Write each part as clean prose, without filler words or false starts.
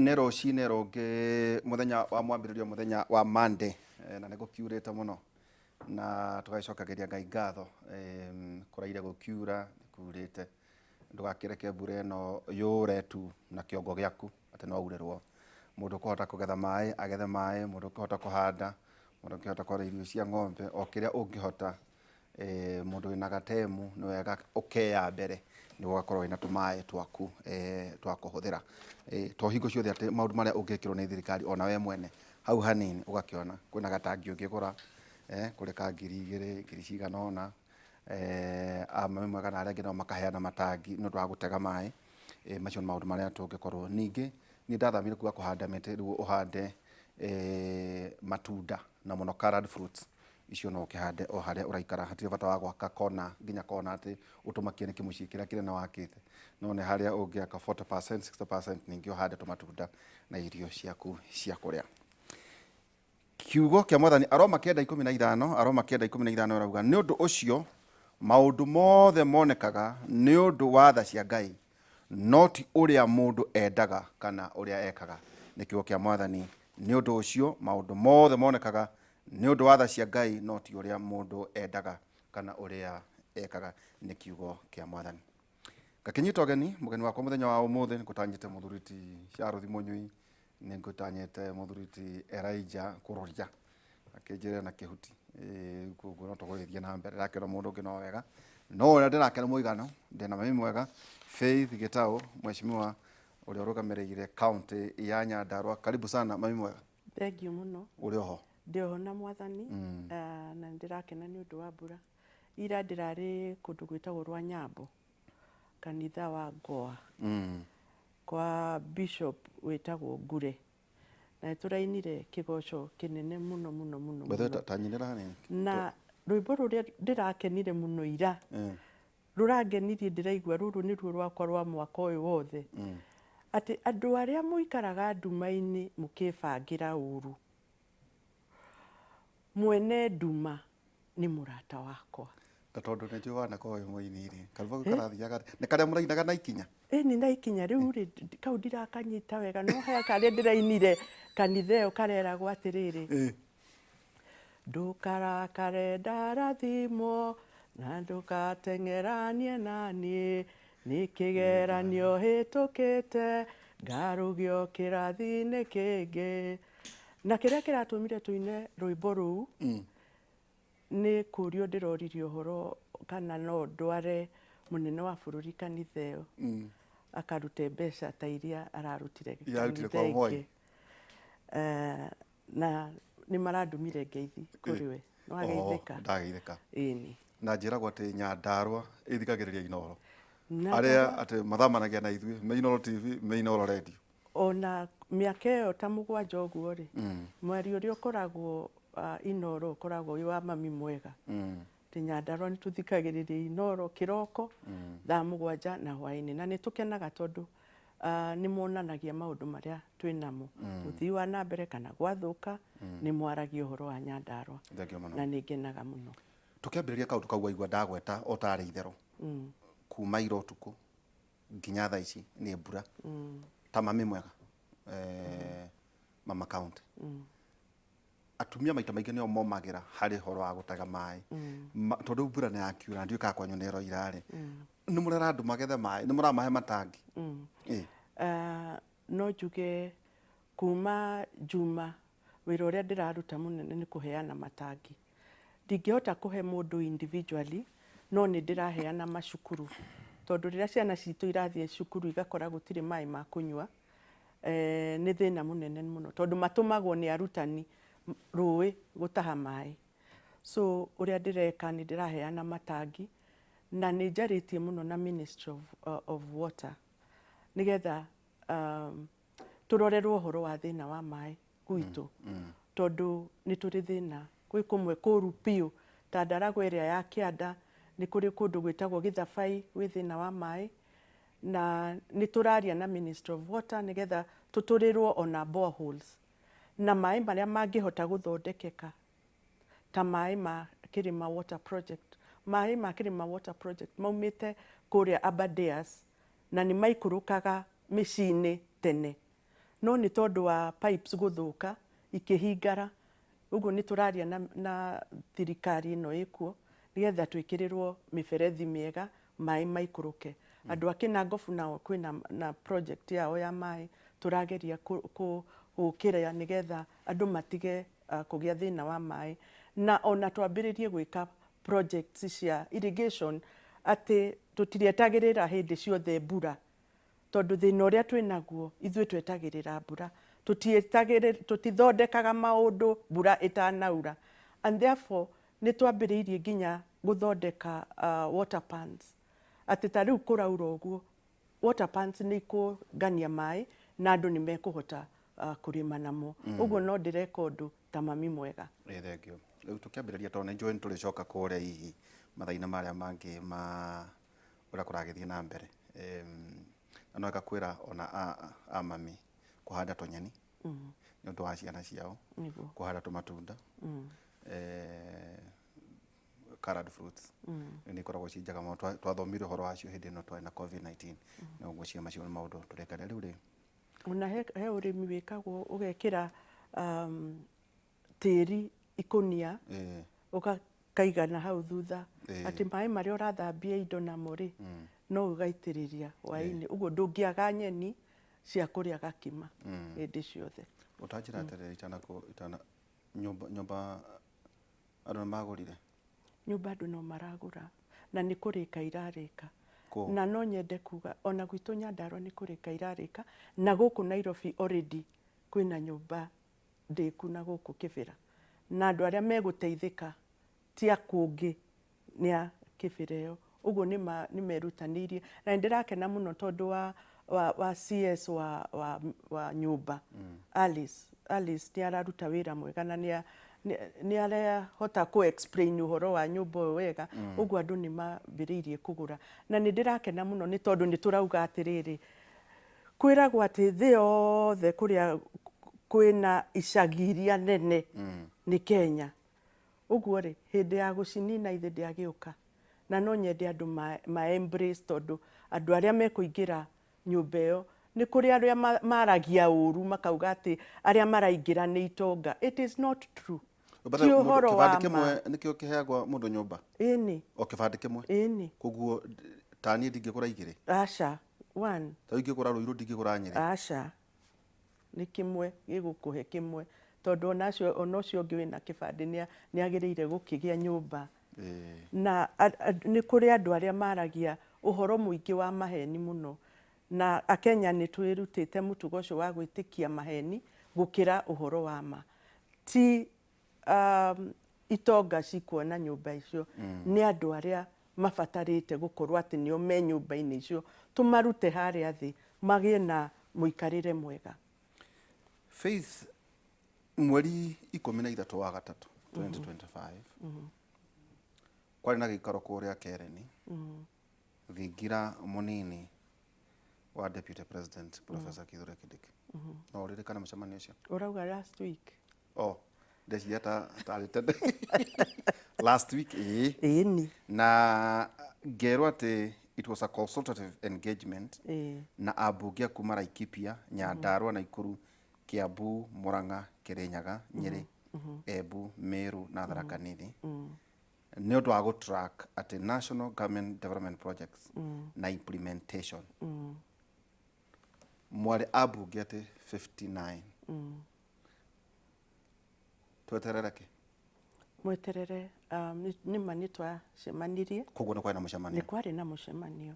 nä rå cinä rå ngä må thenya wa mwambä rä rio må thenya wa Monday na nä gå kiurä te må no na tå gagicokagä ria Ngai ngatho kå raire gå kiura nä kurä te ndå gakä reke mbura ä no yå re tu na kä ongo gä aku atä no aurä rwo må ndå kå hota kå getha maä agethe maä må ndå kå hota kå handa må ndå kä hota kwara irio cia ng'ombe o kä rä a å ngä hota må ndå wä na gatemu nä wega å keya mbere nä gå gakorwo wä na tå maä twaku twa kå hå thä ra to hingo ciothe atä maå ndå marä a å ngä kä rwo nä thirikari ona we mwene hau hanini å gakä kwä na gatangi å ngä gå ra kå rä ka ngiri igä rä ngiri cigana ona mami mwega na arä angä nao makaheana matangi nä å ndå wa gå tega maä macio nä maå ndå marä a tå ngä korwo ningä niä ndathamire kuga kå handa mä tä rä u å hande matunda na må no colored fruits icio no kä hande o harä a å raikara hatirä bata wa gwaka kona nginya kona atä å tå makie nä kä må ciä kä rä a kä nene wakä te no nä harä a å ngä aka 40% 60% ningä å hande tå matunda na irio ciaku cia kå rä a kiugo kä a mwathani aroma kenda 15 aroma kenda 15 rauga nä å ndå å cio maå ndå mothe monekaga nä å ndå wa tha cia Ngai no ti å rä a må ndå endaga kana å rä a ekaga nä kiugo kä a mwathani nä å ndå å cio maå ndå mothe monekaga nä å ndå wa tha cia Ngai no ti å rä a må ndå endaga kana å rä a ekaga nä kiugo kä a mwathani ngakä nyita å geni må geni wakwa må thenya wa å må thä nä ngå tanyä te må thuriti Sharothi Munyui nä ngå tanyä te må thuriti Elijah kå roria akä njä re na kä huti koguo no tå gå gä thiä na mbere rakena må ndå å ngä no wega no å rä a ndä rakena må igano ndä na mami mwega Faith Gitau mweshimiwa å rä a å rå gamä rä ire kauntä ya Nyandarua karibu sana mami mwega thengio må no å rä oho ndä oho na mwathani na ndä rakena nä å ndå wa mbura ira ndä rarä kå ndå gwä tagwo rwa Nyambo kanitha wa Ngoa kwa bishop wä tagwo Ngure na tå rainire kä goco kä nene må no må no må no na rwĩmbo rũrĩa ndĩrakenire mũno ira rå rangenirie ndĩraigua rũrũ nĩ ruo rwakwa rwa mwaka ũyũ wothe atĩ andũ arĩa mũikaraga nduma-inĩ mũkĩbangĩra ũru mwene nduma nĩ mũrata wakwa ta tondũ nĩ njũĩ wana koyo mũini rĩ karuba karathiaga nĩ karĩa mũrainaga na ikinya nĩ na ikinya rĩu rĩ kau ndirakanyita wega no haya karĩa ndĩrainire kanitha ĩyo kareragwo atĩrĩrĩ ndũkarakare ndarathimwo na ndũgateng'eranie naniĩ nĩ kĩgeranio hĩtũkĩte ngarũgio kĩrathi-inĩ kĩngĩ na kĩrĩa kĩratũmire tũine rwĩmbo rũu nĩ kũrio ndĩroririe ũhoro kana no ndware mũnene wa bũrũri kanitha ĩyo akarute mbeca ta iria ararutire kanitha ingĩ na nĩ marandumire ngeithi kũrĩ we no ageithĩka ndageithĩka ĩni na njĩragwo atĩ Nyandarua ĩthikagĩrĩria Inooro arĩa atĩ mathamanagia na ithuĩ me Inooro TV me Inooro Radio ona mĩaka ĩyo ta mũgwanja ũguo rĩ mweri ũrĩa ũkoragwo Inooro ũkoragwo wĩ wa mami mwega atĩ Nyandarua nĩ tũthikagĩrĩria Inooro kĩroko thaa mũgwanja na hwaĩ-inĩ na nĩ tũkenaga tondũ nĩ monanagia maũndũ marĩa twĩ namo ũthii wa na mbere kana gwathũka nĩ mwaragia ũhoro wa Nyandarua na nĩ ngenaga mũno tũkĩambĩrĩria kaũndũ kau waigua ndagweta o tarĩ itherũ kuma ira ũtukũ nginya thaa ici nĩ mbura ta mami mwega mama county atumia maita maingĩ nĩo momagĩra harĩ ũhoro wa gũtega maĩ tondũ mbura nĩ yakiura ndiũkaga kwanyu nĩ ĩro irarĩ nĩ mũrera andũ magethe maĩ nĩ mũramahe matangi no njuge kuma Juma wĩra ũrĩa ndĩraruta mũnene nĩ kũheana matangi ndingĩhota kũhe mũndũ individually no nĩ ndĩraheana macukuru tondũ rĩrĩa ciana citũ irathiĩ cukuru igakora gũtirĩ maĩ ma kũnyua nĩ thĩna mũnene mũno tondũ matũmagwo nĩ arutani rũĩ gũtaha maĩ so ũrĩa ndĩreka nĩ ndĩraheana matangi na nĩ njarĩtie mũno na Ministry of Water nĩgetha tũrorerwo ũhoro wa thĩna wa maĩ gwitũ tondũ nĩ tũrĩ thĩna gwĩ kũmwe kũru biũ ta Ndaragwa ĩrĩa ya Kĩanda nĩ kũrĩ kũndũ gwĩtagwo Gĩthabai gwĩ thĩna wa maĩ na nĩ tũraria na Ministry of Water nĩgetha tũtũrĩrwo ona boreholes na maĩ marĩa mangĩhota gũthondekeka ta maĩ ma Kĩrĩma Water Project maĩ ma Kĩrĩma Water Project maumĩte kũrĩa Aberdares na nĩ maikũrũkaga mĩciĩ-inĩ tene no nĩ tondũ wa pipes gũthũka ikĩhingara, ũguo nĩ tũraria na thirikari ĩno ĩkuo nĩgetha twĩkĩrĩrwo mĩberethi mĩega maĩ maikũrũke. Andũ a Kĩnangobu nao kwĩna na project yao ya maĩ tũrageria gũkĩra nĩgetha andũ matige kũgĩa thĩna wa maĩ, na ona twambĩrĩrie gwĩka projects cia irrigation atĩ tũtirĩetagĩrĩra hĩndĩ ciothe mbura, tondũ thĩna ũrĩa twĩnaguo ithuĩ twetagĩrĩra mbura, tũtithondekaga maũndũ mbura ĩtanaura, and therefore nĩ twambĩrĩirie nginya gũthondeka water pans, atĩ ta rĩu kũraura ũguo water pans nĩ ikũngania maĩ na andũ nĩ mekũhota kũrĩma namo. Ũguo no ndĩreka ũndũ ta mami mwega. Thengio. Rĩu tũkĩambĩrĩria tondũ nĩ njũĩ nĩ tũrĩcoka kũrĩa hihi mathaina marĩa mangĩ ma ũrĩa kũragĩthiĩ na mbere. Na no ĩgakwĩra ona a mami kũhanda tũnyeni nĩ ũndũ wa ciana ciao, kũhanda tũmatunda, colored fruits nĩ ikoragwo ci njega mũno. Twathomire ũhoro wacio hĩndĩ ĩno twarĩ na COVID-19, na ũguo cio macio nĩ maũndũ tũreka rĩu rĩ. Ona he ũrĩmi wĩkagwo ũgekĩra tĩri ikũnia ũkaigana hau thutha, atĩ maĩ marĩa ũrathambia indo namo rĩ no ũgaitĩrĩria hwaĩ-inĩ, ũguo ndũngĩaga nyeni cia kũrĩa gakima hĩndĩ ciothe. Ũtanjĩra atĩrĩrĩ, nyũmba andũ nĩ magũrire? Nyũmba andũ no maragũra na nĩ kũrĩka irarĩka, na no nyende kuga ona gwitũ Nyandarua nĩ kũrĩka irarĩka, na gũkũ Nairobi already kwĩna nyũmba ndĩku na gũkũ Kĩbĩra, na andũ arĩa megũteithĩka ti a kũngĩ nĩ a Kĩbĩra ĩyo, ũguo nĩ merutanĩirie, na nĩndĩrakena mũno tondũ wa CS wa nyũmba Alice nĩ araruta wĩra mwega na nĩ arahota ku explain ũhoro wa nyũmba ũyũ wega, ũguo andũ nĩ mambĩrĩirie kũgũra, na nĩ ndĩrakena mũno nĩ tondũ nĩ tũrauga atĩrĩrĩ, kwĩragwo atĩ thĩ yothe kũrĩa kwĩna icagi iria nene nĩ Kenya, ũguo rĩ hĩndĩ ya gũcinina ithe ndĩagĩũka, na no nyende andũ ma embrace, tondũ andũ arĩa mekũingĩra nyũmba ĩyo nĩ kũrĩ arĩa maragia ũru makauga atĩ arĩa maraingĩra nĩ itonga. It is not true. Ti ũhoro wa ma. Kĩbandĩ kĩmwe nĩkĩo kĩheagwo mũndũ nyũmba? Ĩni. O kĩbandĩ kĩmwe? Ĩni. Koguo ta niĩ ndingĩgũra igĩrĩ? Aca, one. Ta ingĩgũra Ruiru ndingĩgũra Nyeri? Aca, nĩ kĩmwe gĩgũkũhe kĩmwe, tondũ ona ũcio ũngĩ wĩna kĩbandĩ nĩ agĩrĩire gũkĩgĩa nyũmba. Na nĩ kũrĩ andũ arĩa maragia ũhoro mũingĩ wa maheni mũno, na Akenya nĩ twĩrutĩte mũtugo ũcio wa gwĩtĩkia maheni gũkĩra ũhoro wa ma. Ti itonga cikuona nyũmba icio, nĩ andũ arĩa mabatarĩte gũkorwo atĩ nĩo me nyũmba-inĩ icio, tũmarute harĩa thĩ magĩe na mũikarĩre mwega. Faith, mweri 13 wa gatatũ 2025 kwarĩ na gĩikaro kũrĩa Kereni, thingira mũnini wa Deputy President Professor Kithure Kindiki. No ũririkana mũcemanio ũcio? Ũrauga last week? Ndeciria tarĩ tene. Last week, Ĩni. Na ngerwo atĩ it was a consultative engagement na ambunge kuma Laikipia, Nyandarua, Naikuru, Kiambu, Murang'a, Kirinyaga, Nyeri, Embu, Meru na Tharaka Nithi, nĩ ũndũ wa gũ-track atĩ National Government Development Projects na implementation. Mwarĩ ambunge atĩ 59. Tweterere kĩ? Mweterere, nĩma nĩ twacemanirie. Koguo nĩ kwarĩ na mũcemanio? Nĩ kwarĩ na mũcemanio,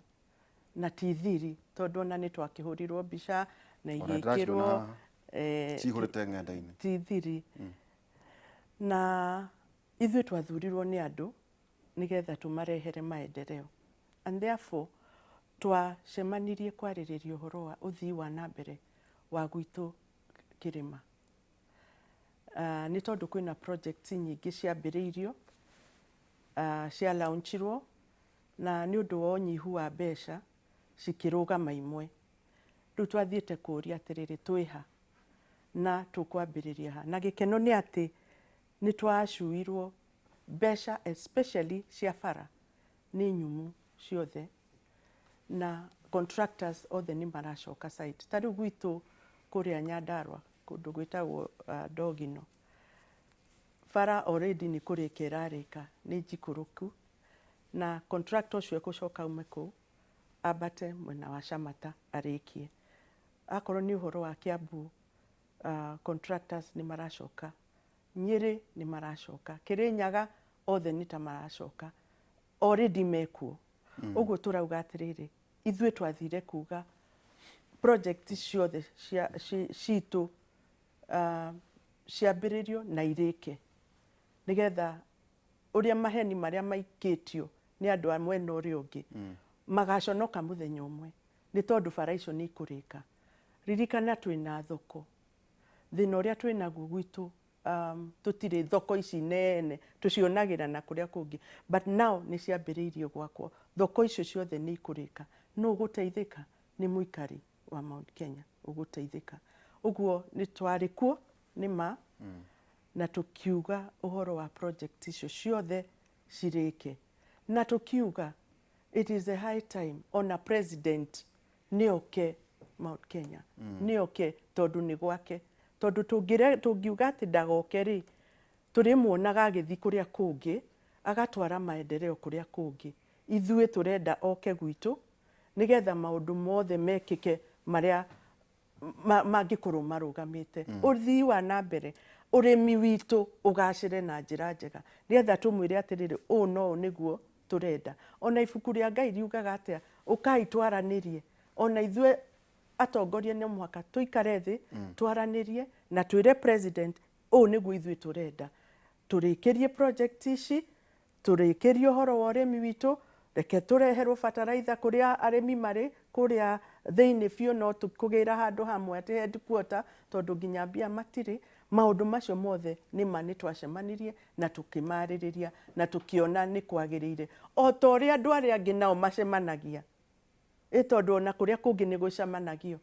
na ti thiri, tondũ ona nĩ twakĩhũrirwo mbica na igĩkĩrwo cihũrĩte ng'enda-inĩ. Ti thiri. Na ithuĩ twathurirwo nĩ andũ nĩgetha tũmarehere maendeleo, and therefore twacemanirie kwarĩrĩria ũhoro wa ũthii wa na mbere wa gwitũ kĩrĩma. Nĩ tondũ kwĩna projects nyingĩ ciambĩrĩirio, cia launchirwo, na nĩ ũndũ wa ũnyihu wa mbeca cikĩrũgama imwe. Rĩu twathiĩte kũũria atĩrĩrĩ, twĩha na tũkwambĩrĩria ha. Na gĩkeno nĩ atĩ nĩ twacuirwo mbeca especially cia bara nĩ nyumu ciothe, na contractors othe nĩ maracoka site. Ta rĩu gwitũ kuria Nyandarua kundu gwitagwo Dogino bara already ni kurika irarika ni njikuruku na contractor ucio gucoka ume ku abate mwena wa Shamata arikie akorwo ni uhoro wa Kiambu contractors ni maracoka Nyeri ni maracoka Kirinyaga othe ni ta maracoka already mekuo uguo turauga atiriri ithuĩ twathire kuga project ciothe citu ciambĩrĩrio na irĩke nigetha uria maheni maria maikĩtio ni andu a mwena ũrĩa ũngĩ magaconoka mũthenya ũmwe ni tondu bara icio ni ikũrĩka ririkana twĩna thoko thĩna ũrĩa twĩnaguo gwitũ tutirĩ thoko ici nene tucionagĩra na kũrĩa kũngĩ but now ni ciambĩrĩirio gwakwo thoko icio ciothe ni ikũrĩka no ũgũteithĩka ni mũikari wa Mount Kenya ũgũteithĩka uguo ni twarĩ kuo ni ma na tukiuga uhoro wa project icio ciothe cirĩke na tukiuga it is a high time on a president ni oke Mount Kenya ni oke tondu ni gwake tondu tungiuga ati ndagoke ri turimuonaga agĩthi kuria kũngĩ agatwara maendeleo kuria kũngĩ ithuĩ turenda oke gwitũ nigetha maundu mothe mekike maria mangikorwo marugamite uthii wa na mbere urimi witu ugacire na njira njega nigetha tumwire atiriri no niguo turenda ona ibuku ria Ngai riugaga atia ukai twaranirie ona ithuĩ atongoria ni mwaka tuikare thi twaranirie na twire president niguo ithuĩ turenda turikirie project ici turikirie uhoro wa urimi witu reke tureherwo fertilizer kuria arimi mari kuria thiini biũ no tukugira handu hamwe ati headquarter tondu nginya mbia matiri maundu macio mothe ni mani twacemanirie na tukimaririria na tukiona ni kwagiriire o ta ũrĩa andu aria angi nao macemanagia tondu ona kuria kungi ni gucemanagio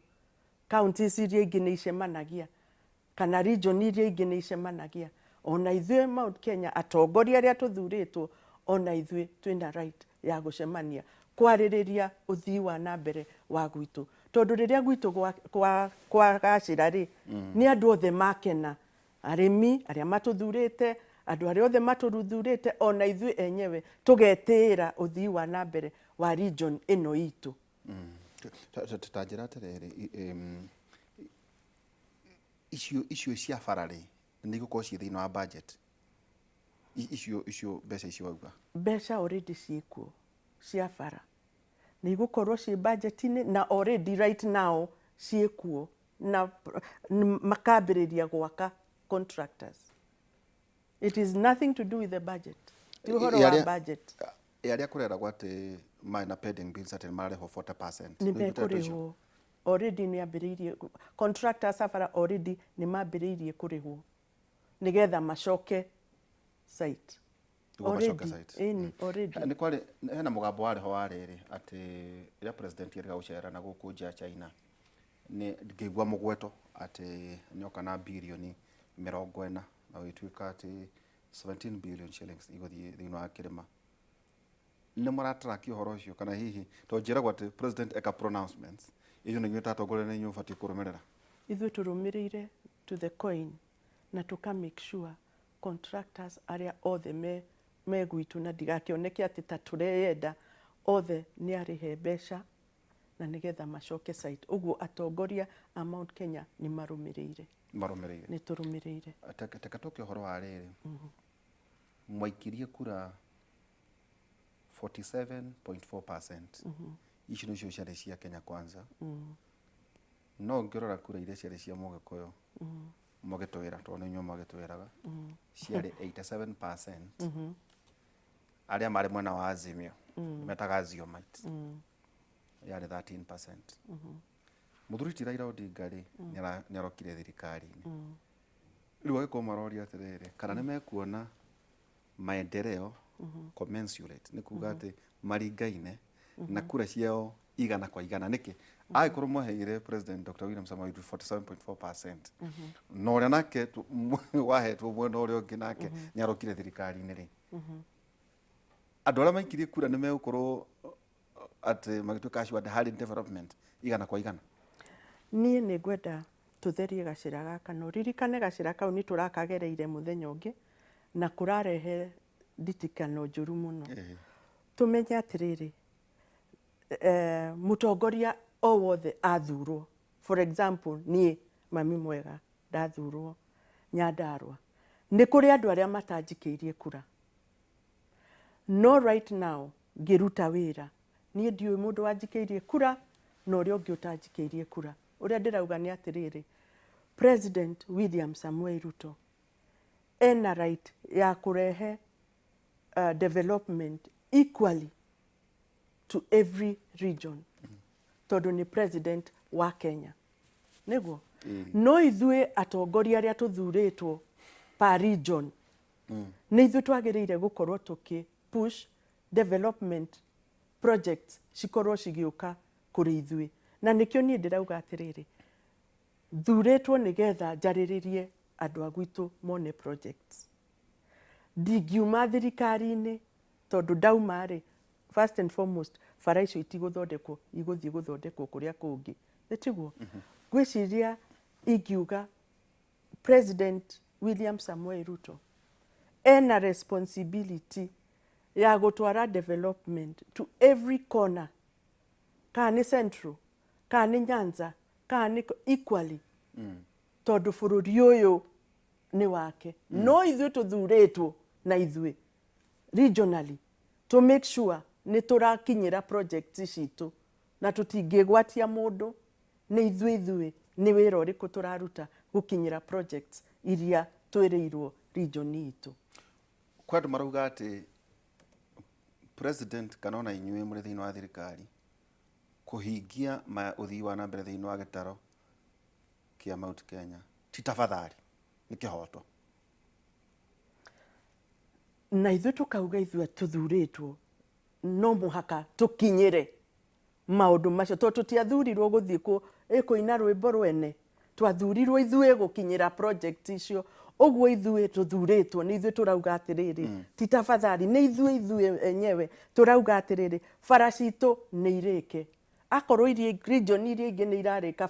counties iria ingi ni icemanagia kana region iria ingi ni icemanagia ona ithuĩ Mount Kenya atongoria aria tuthuritwo ona ithuĩ twina right ya gucemania kwaririria uthii wa na mbere wa gwitu tondu riria gwitu kwagacira ri ni andu othe makena arimi aria matuthurite andu aria othe matuthurite ona ithuĩ enyewe tugetĩĩra uthii wa na mbere wa region ino itu tutanjira atiriri icio cia barari ni gukorwo ci thiini wa budget icio mbeca icio wauga mbeca already ciikuo cia bara ni igukorwo ci budget-ini na already right now ciikuo na makambĩrĩria gwaka contractors it is nothing to do with the budget uhoro wa budget aria kureragwo ati minor pending bills ati mararĩhwo 40% ni mekurĩhwo already ni ambĩrĩirie contractors bara already ni mambĩrĩirie kũrĩhwo nigetha macoke site already ni kwari hena mugambo wariho wariri ati ria president yeriga gucera na guku nja China ni ngigwa mugweto ati nyoka na bilioni 40 na wituika ati 17 billion shillings iguthie thiini wa kirima ni muratrack uhoro ucio kana hihi to njiragwo ati president eka pronouncements iyo ni nyuta atongoria ni nyufati kurumirira ithuĩ turumirire to the coin na tuka make sure contractors aria othe me gwitu na ndigakioneke ati ta tureyenda othe ni arihe mbeca na nigetha macoke site uguo atongoria a Mount Kenya ni marumirire ni turumirire teka toke uhoro wa riri mwaikirie kura 47.4% ici nicio ciarĩ cia Kenya Kwanza no ngirora kura iria ciarĩ cia Mũgĩkũyũ mũgĩtwĩra tondũ nĩnyuo mũgĩtwĩraga ciarĩ 87%. Arĩa marĩ mwena wa Azimio metaga Aziomite yarĩ 13%. Mũthuri ti Raila Odinga rĩ nĩarokire thirikari-inĩ rĩu agĩkorwo maroria atĩrĩrĩ kana nĩmekuona maendeleo commensurate nĩ kuga atĩ maringaine na kura ciao igana kwa igana nĩkĩ agĩkorwo mwaheire president Dr. William Samoei Ruto 47.4% no ũrĩa nake wahetwo mwena ũrĩa ũngĩ nake nĩarokire thirikari-inĩ rĩ andũ arĩa maikirie kura nĩmegũkorwo atĩ magĩtuĩka assured harĩ development igana kwa igana. Niĩ nĩ ngwenda tutherie gacira gaka no ririkane gacira kau ni turakagereire muthenya ungi na kurarehe nditikano njuru muno tumenye atiriri mutongoria o wothe athurwo for example nie Mami Mwega ndathurwo Nyandarua ni kuri andu aria matanjikeirie kura no right now ngiruta wira nie ndiu mundu wanjikeirie kura no uria ungi utanjikeirie kura uria ndirauga ni atiriri President William Samuel Ruto ena right ya kurehe development equally to every region tondu ni president wa Kenya niguo no ithue atongoria aria tuthuritwo per region ni ithu twagiriire gukorwo tuki push development projects cikorwo cigiuka kuri ithui na nikio ni ndirauga atiriri thuritwo nigetha jariririe andu agwitu mone projects ndingiuma thirikari-ini tondu ndauma ri first and foremost bara icio itiguthondekwo iguthii guthondekwo kuria kungi nitiguo gwiciria ingiuga President William Samuel Ruto ena responsibility ya gutwara development to every corner kana ni central kana ni Nyanza kana ni equally tondu bururi uyu ni wake no ithuĩ tuthuritwo na ithuĩ regionally to make sure ni turakinyira projects citu na tutingigwatia mundu ni ithuĩ ni wira uriku turaruta gukinyira projects iria twiriirwo region itu kwandu marauga ati president kana ona inyuĩ muri thiini wa thirikari kuhingia uthii wa na mbere thiini wa gitaro kia Mount Kenya ti tafadhali ni kihoto na ithuĩ tukauga ithuĩ tuthuritwo no muhaka tukinyire maundu macio to tutiathurirwo guthii kuina rwimbo rwene twathurirwo ithuĩ gukinyira project icio uguo ithuĩ tuthuritwo ni ithuĩ turauga atiriri ti tafadhali ni ithuĩ enyewe turauga atiriri bara citu ni irike akorwo irie region iria ingi ni irarika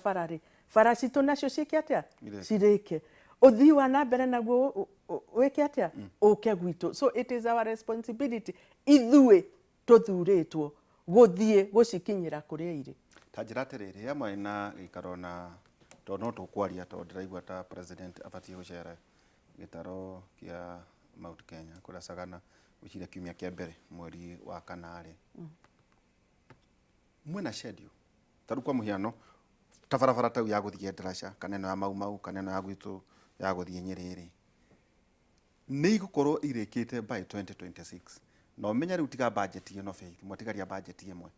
bara citu nacio ciike atia cirike uthii wa na mbere naguo wike atia uke gwitu so it is our responsibility ithuĩ tuthuritwo guthii gucikinyira kuria iri ta njira atiriri amwe na gikaro na to no tukwaria to ndiraigua ta president abatie gucera gitaro kia Mount Kenya kuria Sagana gucira kiumia kia mbere mweri wa kanari mwena schedule taru kwa muhiano ta barabara tau ya guthie Ndarasha kana eno ya Mau kana eno ya gwitu ya guthie Nyerere ni gukorwo irikite by 2026 no menya riu tiga budget ino faith mwatigaria budget imwe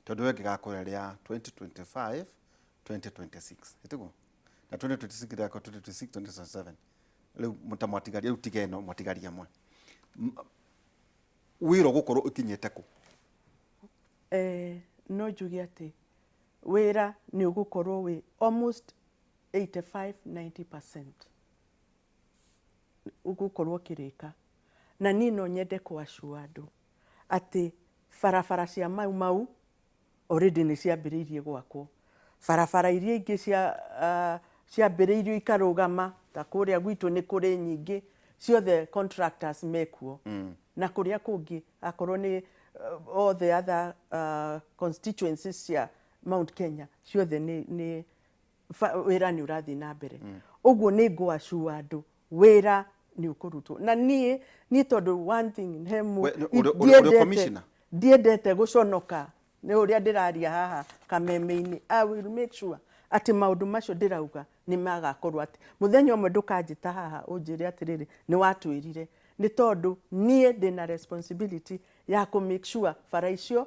tondu we ngigakora ria 2025 2026 itigo na 2026 ria 2026 2027 riu mutamwatigaria riu tigeno mwatigaria mwe wiro gukorwo ukinyete ku no njuge ati wira ni ugukorwo wi almost 85-90% ugukorwo kirika na ni no nyende kuashua andu ati barabara cia Mau already ni ciambiriirie gwakwo barabara iria ingi ciambiriirio ikarugama ta kuria gwitu ni kuri nyingi ciothe contractors mekuo na kuria kungi akorwo ni all the other constituencies cia Mount Kenya ciothe ni wira ni urathi na mbere uguo ni ngwashua andu wira ni ukurutwo na nie tondu one thing hemu ndiendete guconoka ni uria ndiraria haha kameme-ini I will make sure ati maundu macio ndirauga ni magakorwo ati muthenya umwe ndukanjita haha unjire atiriri ni watwirire ni tondu nie ndina responsibility ya ku make sure bara icio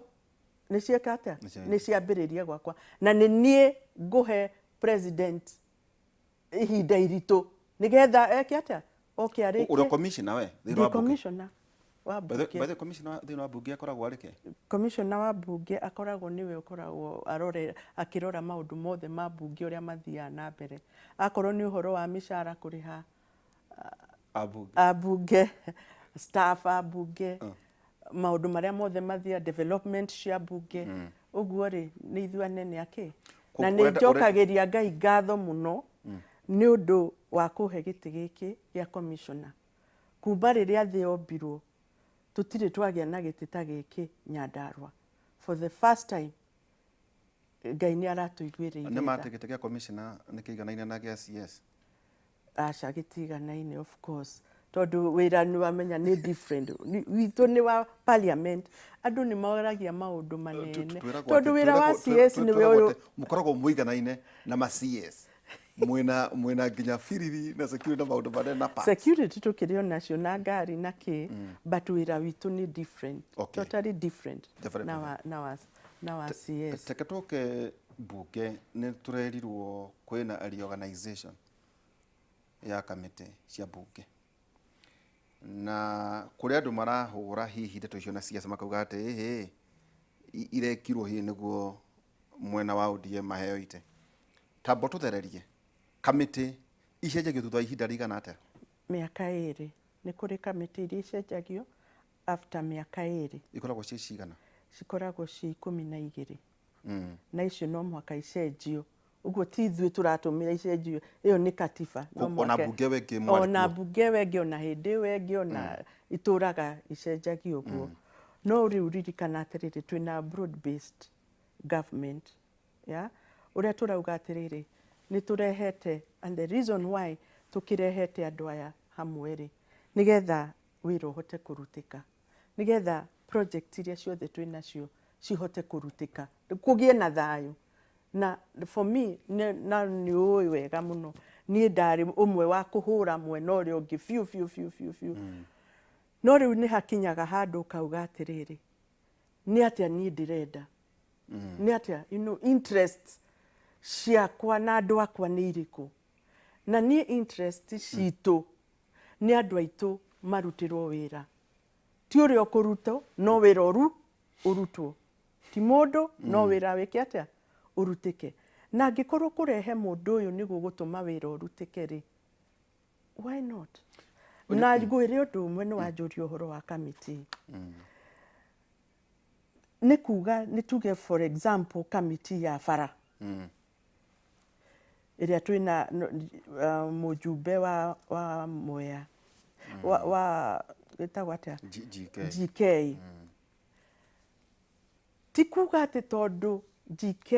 ni ciekata ni ciambiriria gwakwa na ni nie nguhe president ihinda iritu nigetha eke atia okay arike uri commissioner we thiro commissioner wa bunge by the commissioner thiro wa bunge akoragwo arike commissioner wa bunge akoragwo niwe ukoragwo akirora maundu mothe ma bunge uria mathia na mbere akorwo ni uhoro wa mishara kuriha abunge staff abunge maundu maria mothe mathia development cia bunge uguo ri ni ithuĩ anene ake na ni njokagiria Ngai ngatho muno nĩ ũndũ wa kũhe gĩtĩ gĩkĩ gĩa commissioner. Kuma rĩrĩa thĩ yombirwo tũtirĩ twagĩa na gĩtĩ ta gĩkĩ Nyandarua. For the first time Ngai nĩ aratũiguĩrĩire tha. Nĩ matĩ gĩtĩ gĩa commissioner nĩ kĩiganaine na gĩa CS? Aca gĩtiganaine of course, tondũ wĩra nĩ wamenya nĩ different. Witũ nĩ wa parliament, andũ nĩ moragia maũndũ manene, tondũ wĩra wa CS nĩ ũyũ. Mũkoragwo mũiganaine na ma CS mwena nginya birithi na security na maũndũ manene na parts. Security tũkĩrĩ o nacio na ngari na kĩ, but wĩra witũ nĩ different, Okay. totally different na wa CS. Teke tũke mbunge nĩ tũrerirwo kwĩna reorganization ya kamĩtĩ cia mbunge, na kũrĩ andũ marahũra hihi ndeto icio na CS makauga atĩ irekirwo hihi nĩguo mwena wa ODM maheo ite. Tambo tũthererie kamĩtĩ icenjagio thutha wa ihinda rĩigana atĩa? Mĩaka 2 nĩ kũrĩ kamĩtĩ iria icenjagio after mĩaka 2. Ikoragwo ciĩ cigana? Cikoragwo ciĩ 12. Na icio no mũhaka icenjio. Ũguo ti ithuĩ tũratũmĩra icenjio, ĩyo nĩ katiba. Ona mbunge wengĩ mwarĩ ona mbunge wengĩ, ona hĩndĩ wengĩ, ona itũraga icenjagio ũguo. No rĩu ririkana atĩrĩrĩ, twĩna broad based government, ũrĩa tũrauga atĩrĩrĩ, nĩ tũrehete, and the reason why tũkĩrehete andũ aya hamwe rĩ, nĩgetha wĩra ũhote kũrutĩka, nĩgetha project iria ciothe twĩnacio cihote kũrutĩka, kũgĩe na thayũ. Na for me na nĩ ũĩ wega mũno, niĩ ndarĩ ũmwe wa kũhũra mwena ũrĩa ũngĩ biũ. No rĩu nĩ hakinyaga handũ ukauga atĩrĩrĩ, nĩ atĩa niĩ ndĩrenda, nĩ atĩa interest ciakwa na andũ akwa nĩ irĩkũ, na niĩ interest citũ nĩ andũ aitũ marutĩrwo wĩra, ti ũrĩa ũkũrutwo no wĩra ũrutwo, ti mũndũ no wĩra wĩke atĩa urutike. Na angĩkorwo kũrehe mũndũ ũyũ nĩguo gũtũma wĩra ũrutĩke rĩ, why not? Na ngwĩre ũndũ ũmwe nĩ wanjũria ũhoro wa kamĩtĩ. Nĩ kuga nĩ tuge for example kamĩtĩ ya bara ĩrĩa twĩna mũjumbe wa Mwea wa wĩtagwo atĩa GK. Ti kuga atĩ tondũ GK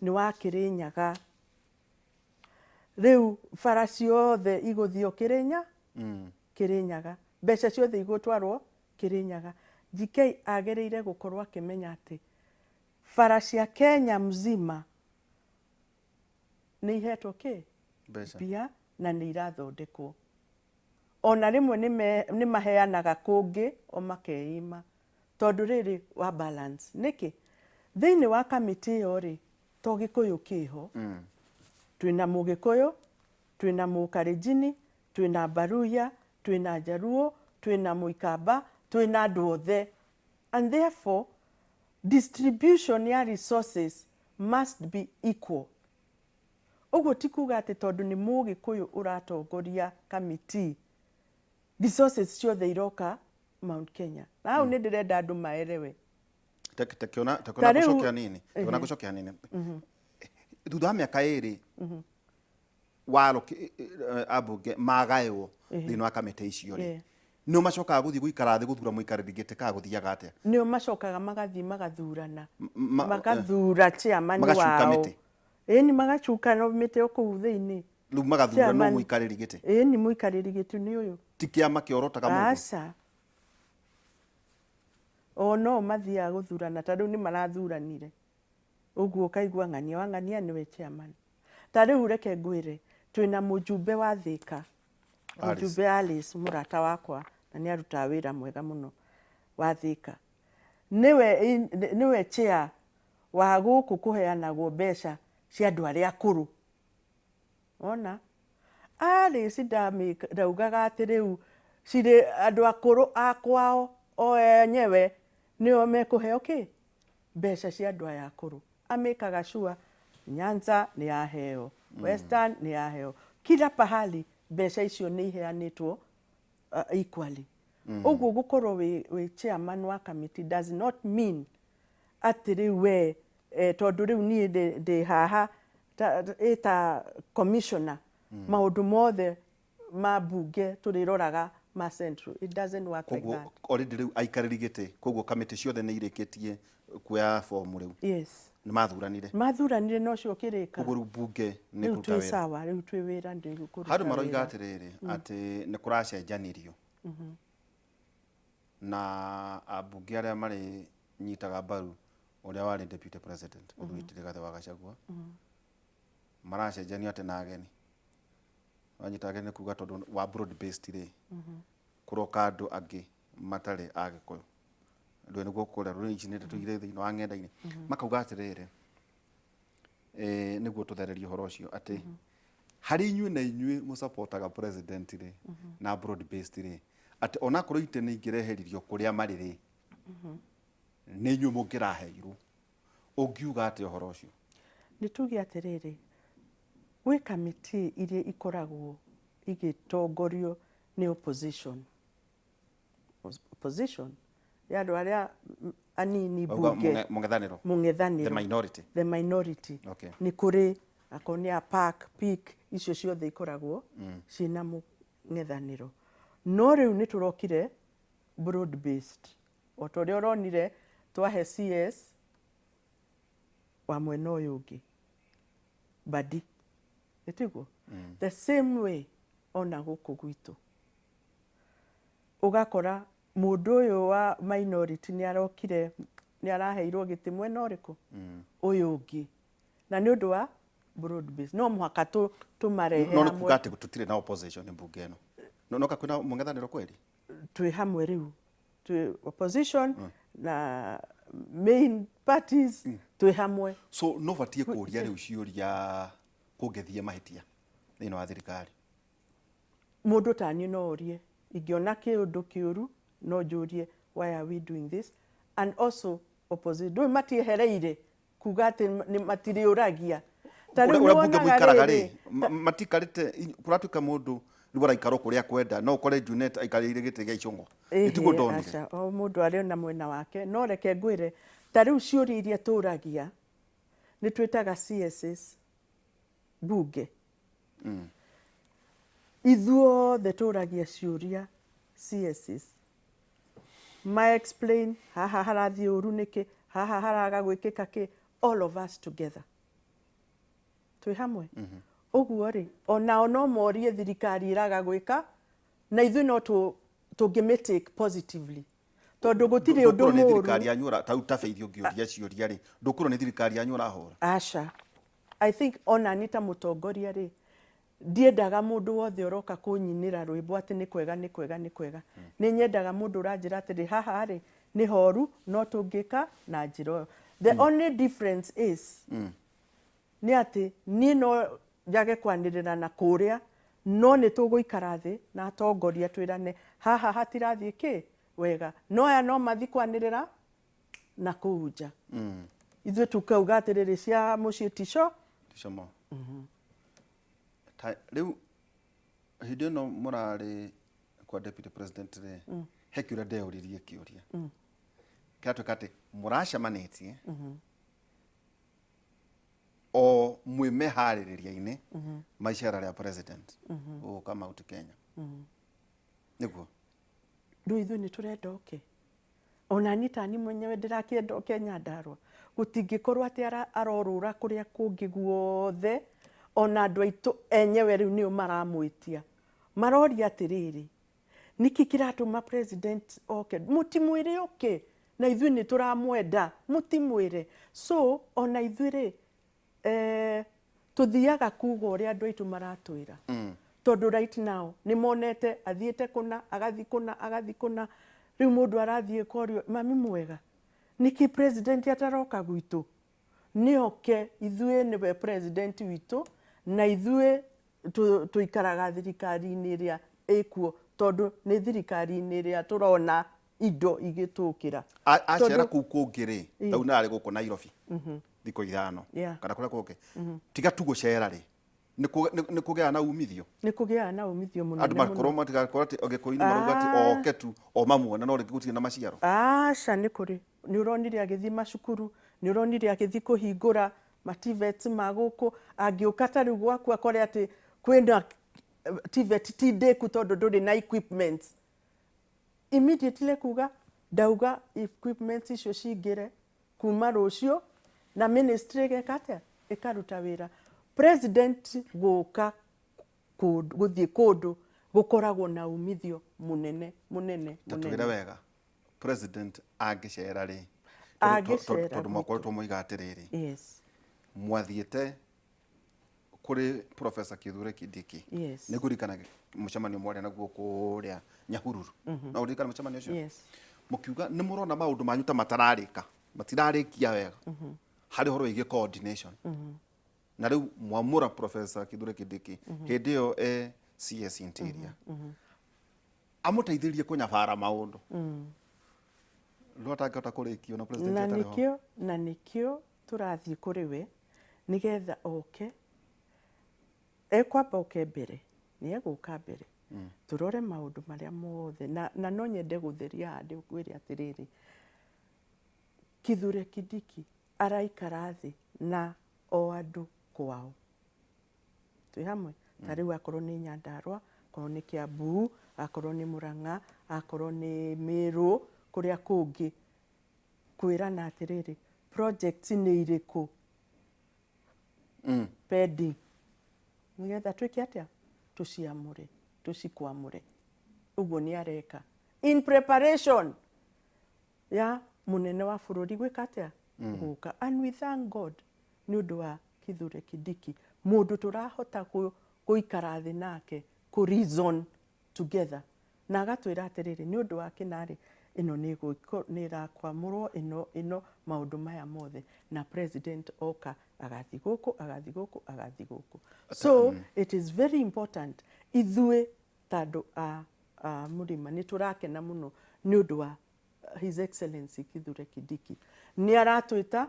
nĩ wa Kĩrĩnyaga rĩu bara ciothe igũthio Kĩrĩnyaga, mbeca ciothe igũtwarwo Kĩrĩnyaga. GK agĩrĩire gũkorwo akĩmenya atĩ bara cia Kenya mzima nĩ ihetwo mbia na nĩ irathondekwo. Ona rĩmwe nĩ maheanaga kũngĩ o makeima, tondũ rĩrĩ wa balance nĩkĩ thĩinĩ wa kamĩtĩ ĩyo rĩ, to Gĩkũyũ kĩho, twĩna Mũgĩkũyũ, twĩna Mũkalenjin, twĩna Mbaruya, twĩna Jaluo, twĩna Mũikamba, twĩna andũ othe, and therefore distribution ya resources must be equal. Ũguo ti kuga atĩ tondũ nĩ Mũgĩkũyũ ũratongoria kamĩtĩ, resources ciothe iroka Mount Kenya. Na hau nĩ ndĩrenda andũ maerewe. Tekona gũcokia nini. Thutha wa mĩaka 2 waro ambunge magaĩrwo thĩinĩ wa kamĩtĩ icio rĩ, nĩo macokaga gũthiĩ gũikara thĩ gũthura mũikarĩri gĩtĩ kana gũthiaga atĩa? Nĩo macokaga magathiĩ magathurana, magathura chairman wao. Ĩni magacuka no mĩtĩ o kũu thĩinĩ. Rĩu magathura no mũikarĩri gĩtĩ. Ĩni mũikarĩri gĩtĩ nĩ ũyũ. Ti kĩama kĩorotaga mũndũ. Aca. O no mathiaga gũthurana, ta rĩu nĩ marathuranire. Ũguo kaigua ng'ania nĩwe chairman. Ta rĩu reke ngwĩre, twĩna mũjumbe wa Thika, mũjumbe Alice mũrata wakwa, na nĩ arutaga wĩra mwega mũno wa Thika. Nĩwe chair wa gũkũ kũheanagwo mbeca cia andũ arĩa akũrũ. Ona Alice ndaugaga atĩ rĩu cirĩ andũ akũrũ akwao o enyewe nĩo mekũheo mbeca cia andũ aya akũrũ. Amekaga sure Nyanza nĩ yaheo, Western nĩ yaheo, kila pahali mbeca icio nĩ iheanĩtwo equally. Ũguo gũkorwo wĩ chairman wa committee does not mean atĩ rĩu we tondũ rĩu niĩ ndĩ haha ta commissioner maundu mothe ma bunge turiroraga ma central. It doesn't work like that. Already riu aikariri giti koguo committee ciothe ni irikitie kuya form riu. Yes. Ni mathuranire no cio kirika koguo bunge ni riu kuruta twi wira sawa riu twi wira ndi kuruta handu maroiga atiriri ati ni kuracenjanirio na abunge aria mari nyitaga mbaru uria wari deputy president Rigathi wa Gachagua maracenjanio ati na ageni wanyita ageni kuga tondu wa broad based ri kuroka andu angi matari agikuyu ndu niguo kuria ruri ici ni tuire thiini wa ng'enda-ini makauga atiriri niguo tuthererie horo ucio ati hari inyue na inyue musapotaga president ri na broad based ri ati ona korwo ite ni ingireheririo kuria mari ri ni inyue mungiraheirwo ungiuga ati horo ucio ni tuge atiriri gwi committee iria ikoragwo igitongorio ni opposition ya andu aria anini bunge mung'ethaniro the minority okay. Ni kuri akonia park peak icio ciothe ikoragwo cina mung'ethaniro no riu ni turokire broad based otoria uronire twahe CS wa mwena uyu ungi badi etiguo the same way ona guku gwitu ugakora mundu uyu wa minority ni arokire ni araheirwo giti mwena uriku uyu ungi na ni undu wa broad based no muhaka tumarehe no kugate tutire na opposition bunge no kakwina mung'ethaniro kweli twi hamwe riu twi opposition na main parties twi hamwe so no batie kuria riu ciuria kungethie mahitia thiini wa thirikari mundu tani no urie ingiona kiundu kiuru no jurie why are we doing this and also opposite do matiehereire kuga ati ni matiriuragia tari bunge muikaraga ri matikarite kuratuka mundu ribora ikaro kuria kwenda no kore Junet aikarire gite gia icungo itiguo ndonire o mundu ari na mwena wake no reke ngwire tari ciuri iria turagia ni twitaga CSS bunge ithuothe turagia ciuria CSS ma explain haha harathi uru niki haha haraga gwikika ki all of us together twi hamwe uguo ri ona no morie thirikari iraga gwika na ithu no tungimitake positively tondu gutire undu muru thirikari anyura tabeithio ngiuria ciuria ri ndukuro ni thirikari anyura hora asha I think ona nita mutongoria ri ndiendaga mundu wothe uroka kunyinira rwimbo ati ni kwega ni nyendaga mundu uranjira ati haha ri ni horu no tungika na njiro the only difference is ni ati ni no jage kwanirira na kuria no ni tuguikara thi na atongoria twirane haha hatirathie ki wega no aya no mathi kwanirira na kuuja ithu tukauga atiriri cia mucii tisho mo riu hindi no murari kwa deputy president ri hekura ndeuririe kiuria kiatuika ati muracemanitie o mwimehaririria-ini maicera ria president uka Mount Kenya niguo ndu ithu ni turenda oke ona nitani mwenyewe ndirakienda oke Nyandarua gutingikorwo ati arorura kuria kungi guothe ona andu aitu enyewe riu niu maramwitia maroria atiriri niki kiratuma president oke mutimwire oke na ithu ni turamwenda mutimwire so ona ithu ri tuthiaga kuga uria andu aitu maratwira tondu right now ni monete athiete kuna agathi kuna riu mundu arathie korio mami mwega niki president ataroka gwitu ni oke ithue ni we president witu na ithue tuikaraga thirikari-ini iria ikuo tondu ni thirikari-ini iria turona indo igitukira acera kuu kungiri tau nari guku Nairobi thiko ithano kana kuria kungi tiga tu gucera ri ni kugia na umithio muno andu makorwo matigakorwo ati ogikoini maruga ati oke tu o mamuona no ringi gutire na maciaro aca ni kuri ni uronire agithi macukuru ni uronire agithi kuhingura TVET maguku angĩũka ta rĩu gwaku akore atĩ kwĩna TVET ti ndĩku tondũ ndũrĩ na equipment, immediately kuga ndauga equipment icio cingĩre kuma rũciũ na ministry ĩgeka atĩa ĩkaruta wĩra. President gũka gũthiĩ kũndũ gũkoragwo na umithio mũnene mũnene Tatwĩre wega president angĩcera rĩ tondũ mwakoretwo moiga atĩrĩrĩ, yes, mwathiĩte kũrĩ Professor Kithure Kindiki, yes, nĩ kũrikana mũcemanio mwarĩa naguo kũrĩa Nyahururu, na ũrikana mũcemanio ũcio, yes, mũkiuga nĩ mũrona maũndũ manyu ta matirarĩka wega harĩ ũhoro wĩgiĩ coordination, na rĩu mwamũra Professor Kithure Kindiki hĩndĩ ĩyo CS Interior amũteithĩrie kũnyabara maũndũ rĩu atangĩhota kũrĩkio na president na nĩkĩo tũrathiĩ kũrĩ we nĩgetha oke ekwamba oke mbere, nĩ egũka mbere tũrore maũndũ marĩa mothe na no nyende gũtheria handũ kwĩrĩ atĩrĩrĩ, Kithure Kindiki araikara thĩ na o andũ kwao twĩ hamwe, ta rĩu akorwo nĩ Nyandarua, akorwo nĩ Kiambu, akorwo nĩ Murang'a, akorwo nĩ Meru, kũrĩa kũngĩ kwĩrana atĩrĩrĩ project nĩ irĩkũ pending, nĩgetha twĩke atĩa tũciamũre tũcikwamũre. Ũguo nĩ areka in preparation ya mũnene wa bũrũri gwĩka atĩa gũka, and we thank God nĩ ũndũ wa Kithure Kindiki, mũndũ tũrahota gũikara thĩ nake kũ reason together na agatwĩra atĩrĩrĩ nĩ ũndũ wa kĩnarĩ ĩno nĩ ĩrakwamũrwo ĩno maũndũ maya mothe, na president oka agathi gũkũ. So it is very important ithuĩ tandũ a mũrĩma nĩ tũrakena mũno nĩ ũndũ wa His Excellency Kithure Kindiki, nĩ aratwĩta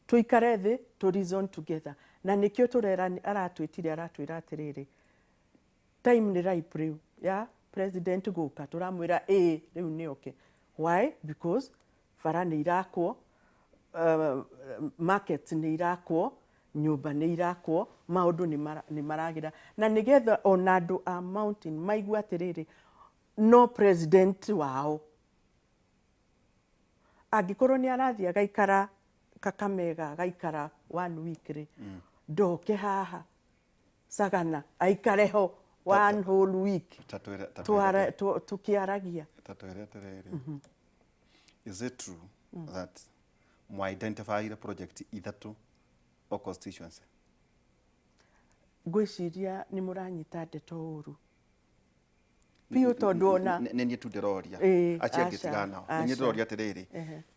tũikare thĩ to reason together, na nĩkĩo tũrera aratwĩtire aratwĩra atĩrĩrĩ time nĩ ripe rĩu ya president gũka, tũramwĩra rĩu nĩ oke. Why? Because bara nĩ irakwo, market nĩ irakwo, nyũmba nĩ irakwo, maũndũ nĩ maragĩra, na nĩgetha ona andũ a mountain maigua atĩrĩrĩ no president wao angĩkorwo nĩ arathiĩ agaikara Kakamega agaikara 1 week rĩ ndoke haha Sagana aikare ho 1 whole week tukiaragia. Is it true that mwa-identify the project ithatũ o constituency? Ngwĩciria nĩ mũranyita ndeto ũru biũ tondũ ona nĩ niĩ tu ndĩroria acio angĩ tigana nĩ niĩ ndĩroria atĩrĩrĩ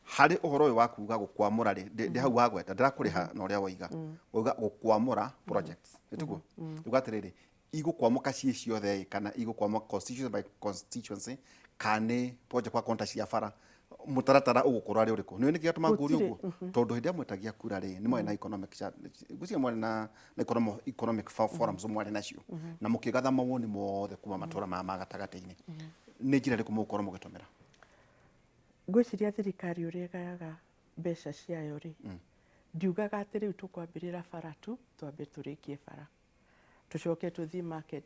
harĩ ũhoro ũyũ wa kuga gũkwamũra rĩ ndĩ hau wagweta ndĩrakũrĩha na ũrĩa waiga wauga gũkwamũra projects nĩtuguo uga atĩrĩrĩ igũkwamũka ciĩ ciothe kana igũkwamũka constituency by constituency kana project kwa konta cia bara mũtaratara ũgũkorwo arĩ ũrĩkũ? Nĩ nĩkĩ atũma ngũria ũguo tondũ hĩndĩ mwetagia kura rĩ nĩ mwarĩ na economic ngwĩciria mwarĩ na economic forums mwarĩ nacio na mũkĩgatha mawoni mothe kuma matũra ma gatagatĩ-inĩ, nĩ njĩra ĩrĩkũ mũgũkorwo mũgĩtũmĩra? Ngwĩciria thirikari ũrĩa ĩgayaga mbeca ciayo rĩ ndiugaga atĩ rĩu tũkwambĩrĩra bara tu twambe tũrĩkie bara tũcoke tũthiĩ market,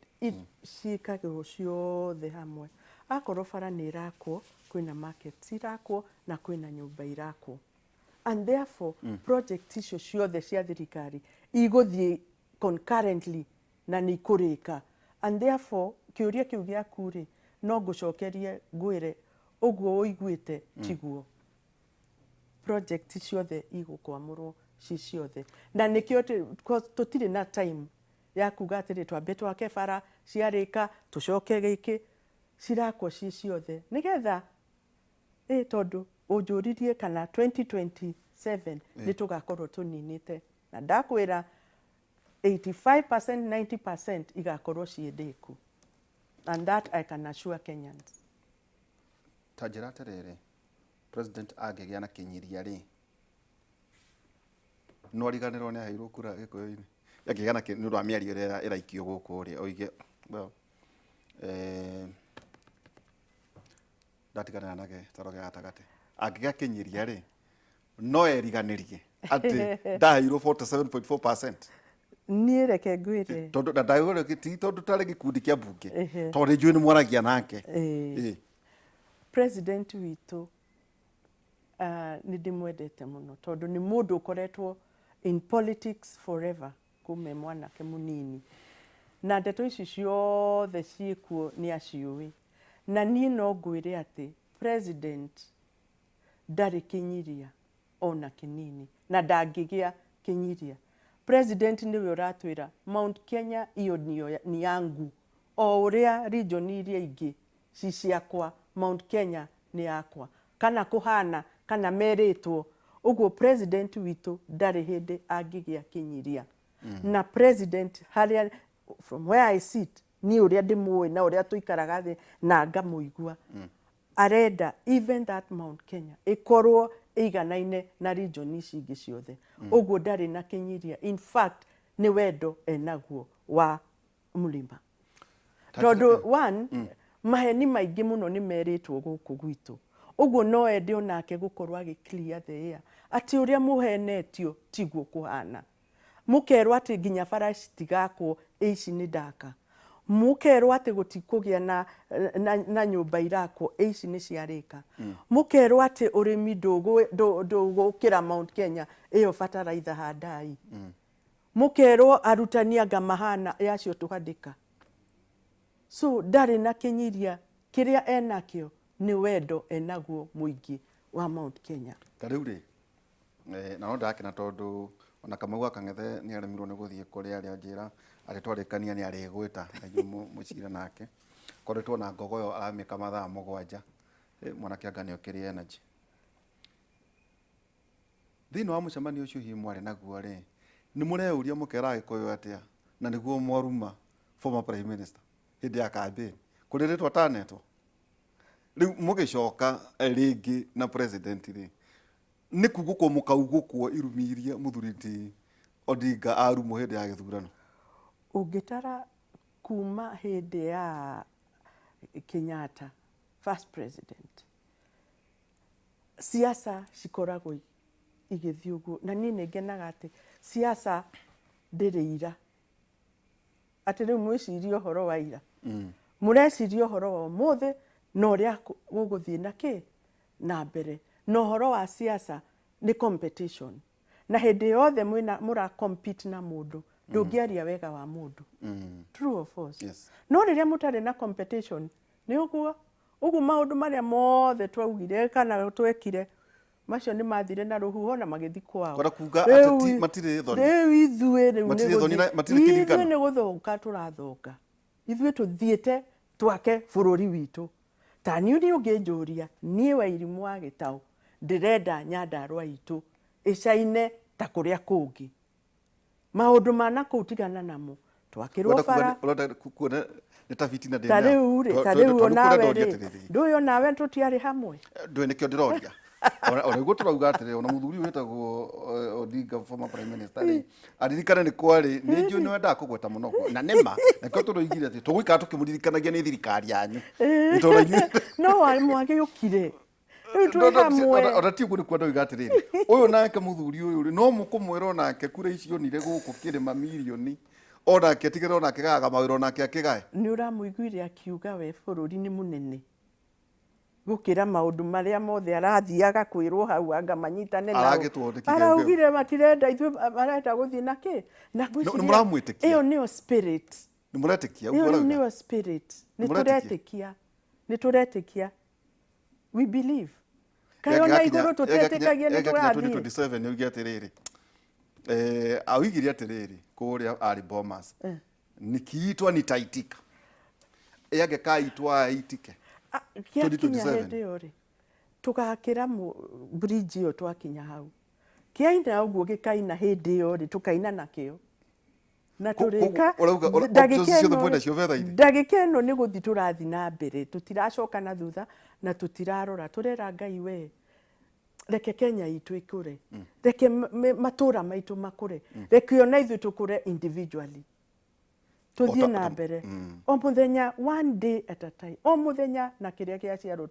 ciĩkagĩrwo ciothe hamwe. Akorwo bara nĩ irakwo kwĩna market irakwo na kwĩna nyũmba irakwo, and therefore project icio ciothe cia thirikari igũthiĩ concurrently na nĩ ikũrĩka, and therefore kĩũria kĩu gĩaku rĩ no ngũcokerie ngwĩre ũguo ũiguĩte tiguo, project ciothe igũkwamũrwo ci ciothe, na nĩkĩo tũtirĩ na time ya kuga atĩrĩ twambe twake bara ciarĩka tũcoke gĩkĩ, cirakwo ci ciothe nĩgetha tondũ ũnjũririe kana 2027 nĩ tũgakorwo tũninĩte, na ndakwĩra 85% 90% igakorwo ciĩ ndĩku, and that I can assure Kenyans. Ta njĩra atĩrĩrĩ president angĩgĩa na kĩnyiria rĩ no ariganĩrwo nĩ aheirwo kura Gĩkũyũ-inĩ angĩgĩa na nĩ ũndũ wa mĩario ĩrĩa ĩraikio gũkũ rĩ oige ndatiganĩra nake toro gĩa gatagatĩ angĩgĩa kĩnyiria rĩ no eriganĩrie ati ndaheirwo 47.4%. Niĩ reke ngwĩre Tondu na ndaigore giti tondu tari gikundi kia mbunge tondu njui ni mwaragia nake. President witũ nĩ ndĩmwendete mũno tondu nĩ mũndũ ũkoretwo in politics forever kuma mwanake mũnini, na ndeto ici ciothe ciĩkuo nĩ aciũĩ, na niĩ no ngwĩre atĩ president ndarĩ kĩnyiria ona kĩnini na ndangĩgĩa kĩnyiria. President niwe ũratwĩra Mount Kenya iyo ni yangu, o ũrĩa region iria ingĩ ci ciakwa, Mount Kenya ni yakwa, kana kuhana kana merĩtwo ũguo. President witũ ndarĩ hĩndĩ angĩgĩa kĩnyiria. Na president harĩa from where I sit ni ũrĩa ndĩmũĩ na ũrĩa tũikaraga thĩ na ngamũigua arenda even that Mount Kenya ĩkorwo ĩiganaine na region ici ingĩ ciothe. Ũguo ndarĩ na kĩnyiria, in fact nĩ wendo enaguo wa mũrĩma. Tondu one maheni maingĩ mũno nĩ merĩtwo gũkũ gwitũ, ũguo no ende onake gũkorwo agĩ clear the air atĩ ũrĩa mũhenetio tiguo kũhana. Mũkerwo atĩ nginya bara citigakwo ici nĩ ndaka, mũkerwo atĩ gũtikũgĩa na nyũmba irakwo ici nĩ ciarĩka, mũkerwo atĩ ũrĩmi ndũgũkĩra Mount Kenya ĩyo bataraitha handai, mũkerwo arutani anga mahana yacio tũhandĩka. So ndarĩ na kĩnyiria, kĩrĩa enakĩo nĩ wendo enaguo mũingĩ wa Mount Kenya. Tarĩu rĩ na no ndakena tondu ona Kamau Kang'ethe nĩ aremirwo nĩ gũthiĩ kũrĩa arĩa njĩra atĩ twarĩkania nĩ arĩgwĩta mũcira nake koretwo na ngogoyo aramĩka mathaa 7 mwanake anga nĩ okĩrĩ energy thĩinĩ wa mũcemanio ũcio hihi mwarĩ naguo rĩ nĩ mũreũria mũkera Gĩkũyũ atĩa na nĩguo mwaruma former prime minister hĩndĩ ya campaign kũrĩ rĩtwa tanetwo rĩu mũgĩcoka rĩngĩ na president rĩ nĩ kugũkwo mũkaugũkwo irumirie mũthuriti Odinga arumo hĩndĩ ya gĩthurano. Ũngĩtara kuma hĩndĩ ya Kenyatta first president, siasa cikoragwo igĩthiĩ ũguo, na niĩ nĩ ngenaga atĩ siasa ndĩrĩ ira, atĩ rĩu mwĩcirie ũhoro wa ira, mũrecirie ũhoro wa ũmũthĩ na ũrĩa gũgũthiĩ na kĩ na mbere, na ũhoro wa siasa nĩ competition, na hĩndĩ yothe mũra compete na mũndũ ndũngĩaria wega wa mũndũ. True or false? Yes. No rĩrĩa mũtarĩ na competition nĩ ũguo maũndũ marĩa mothe twaugire kana twekire macio nĩ mathire na rũhuho na magĩthi kwao. Kwara kuga atati matirĩ thoni. Rĩu ithuĩ nĩ gũthonga tũrathonga, ithuĩ tũthiĩte twake bũrũri witũ. Ta niĩ ũngĩnjũria niĩ Wairimu wa Gĩtaũ ndĩrenda Nyandarua itũ ĩcaine ta kũrĩa kũngĩ, maũndũ mana kũu tigana namo, twakĩrwo bara nĩ ta fitina ndĩ nayo. Ta rĩu onawe ndũĩ onawe tũtiarĩ hamwe. Ndũĩ nĩkĩo ndĩroria ona nĩguo tũrauga atĩrĩ ona mũthuri wĩtagwo Odinga former prime minister rĩ aririkane nĩ kwarĩ nĩ njũĩ nĩ wendaga kũgweta mũno na nĩma nakĩo tũroigire atĩ tũgũikara tũkĩmũririkanagia nĩ thirikari yanyu no mwagĩũkire ona ti ũguo nĩ kwenda oiga atĩrĩrĩ ũyũ nake mũthuri ũyũ no mũkũmwĩra onake kura icionire gũkũ kĩrĩma mirioni onake tigĩre onake gaga mawĩra onake akĩgae. Nĩ ũramũiguire akiuga we bũrũri nĩ mũnene gũkĩra maũndũ marĩa mothe arathiaga kwĩrwo hau anga manyitane nao. Araugire matirenda ithuĩ marenda gũthiĩ na kĩ na gwĩciria ĩyo nĩyo spirit. Nĩ mũretĩkia ũguo arauga? Nĩyo spirit. Nĩ tũretĩkia. We believe. Kayo na igũrũ tũtetĩkagia nĩ tũrathiĩ. 2027 nĩ ugia atĩrĩrĩ augire atĩrĩrĩ kũrĩa arĩ Bomas nikiitwa nitaitika angĩkaitwa aitike kiakinya hĩndĩ ĩyo rĩ tũgakĩra bridge ĩyo twakinya hau kĩaina ũguo gĩkaina hĩndĩ ĩyo rĩ tũkaina nakĩo na tũrĩka ndagĩka ĩno nĩ gũthiĩ tũrathiĩ na mbere, tũtiracoka na thutha na tũtirarora, tũrera Ngai we reke Kenya itũ ĩkũre, reke matũra maitũ makũre, reke ona ithuĩ tũkũre individually. tuthie na mbere o muthenya, one day at a time, o muthenya na kiria kia ciaro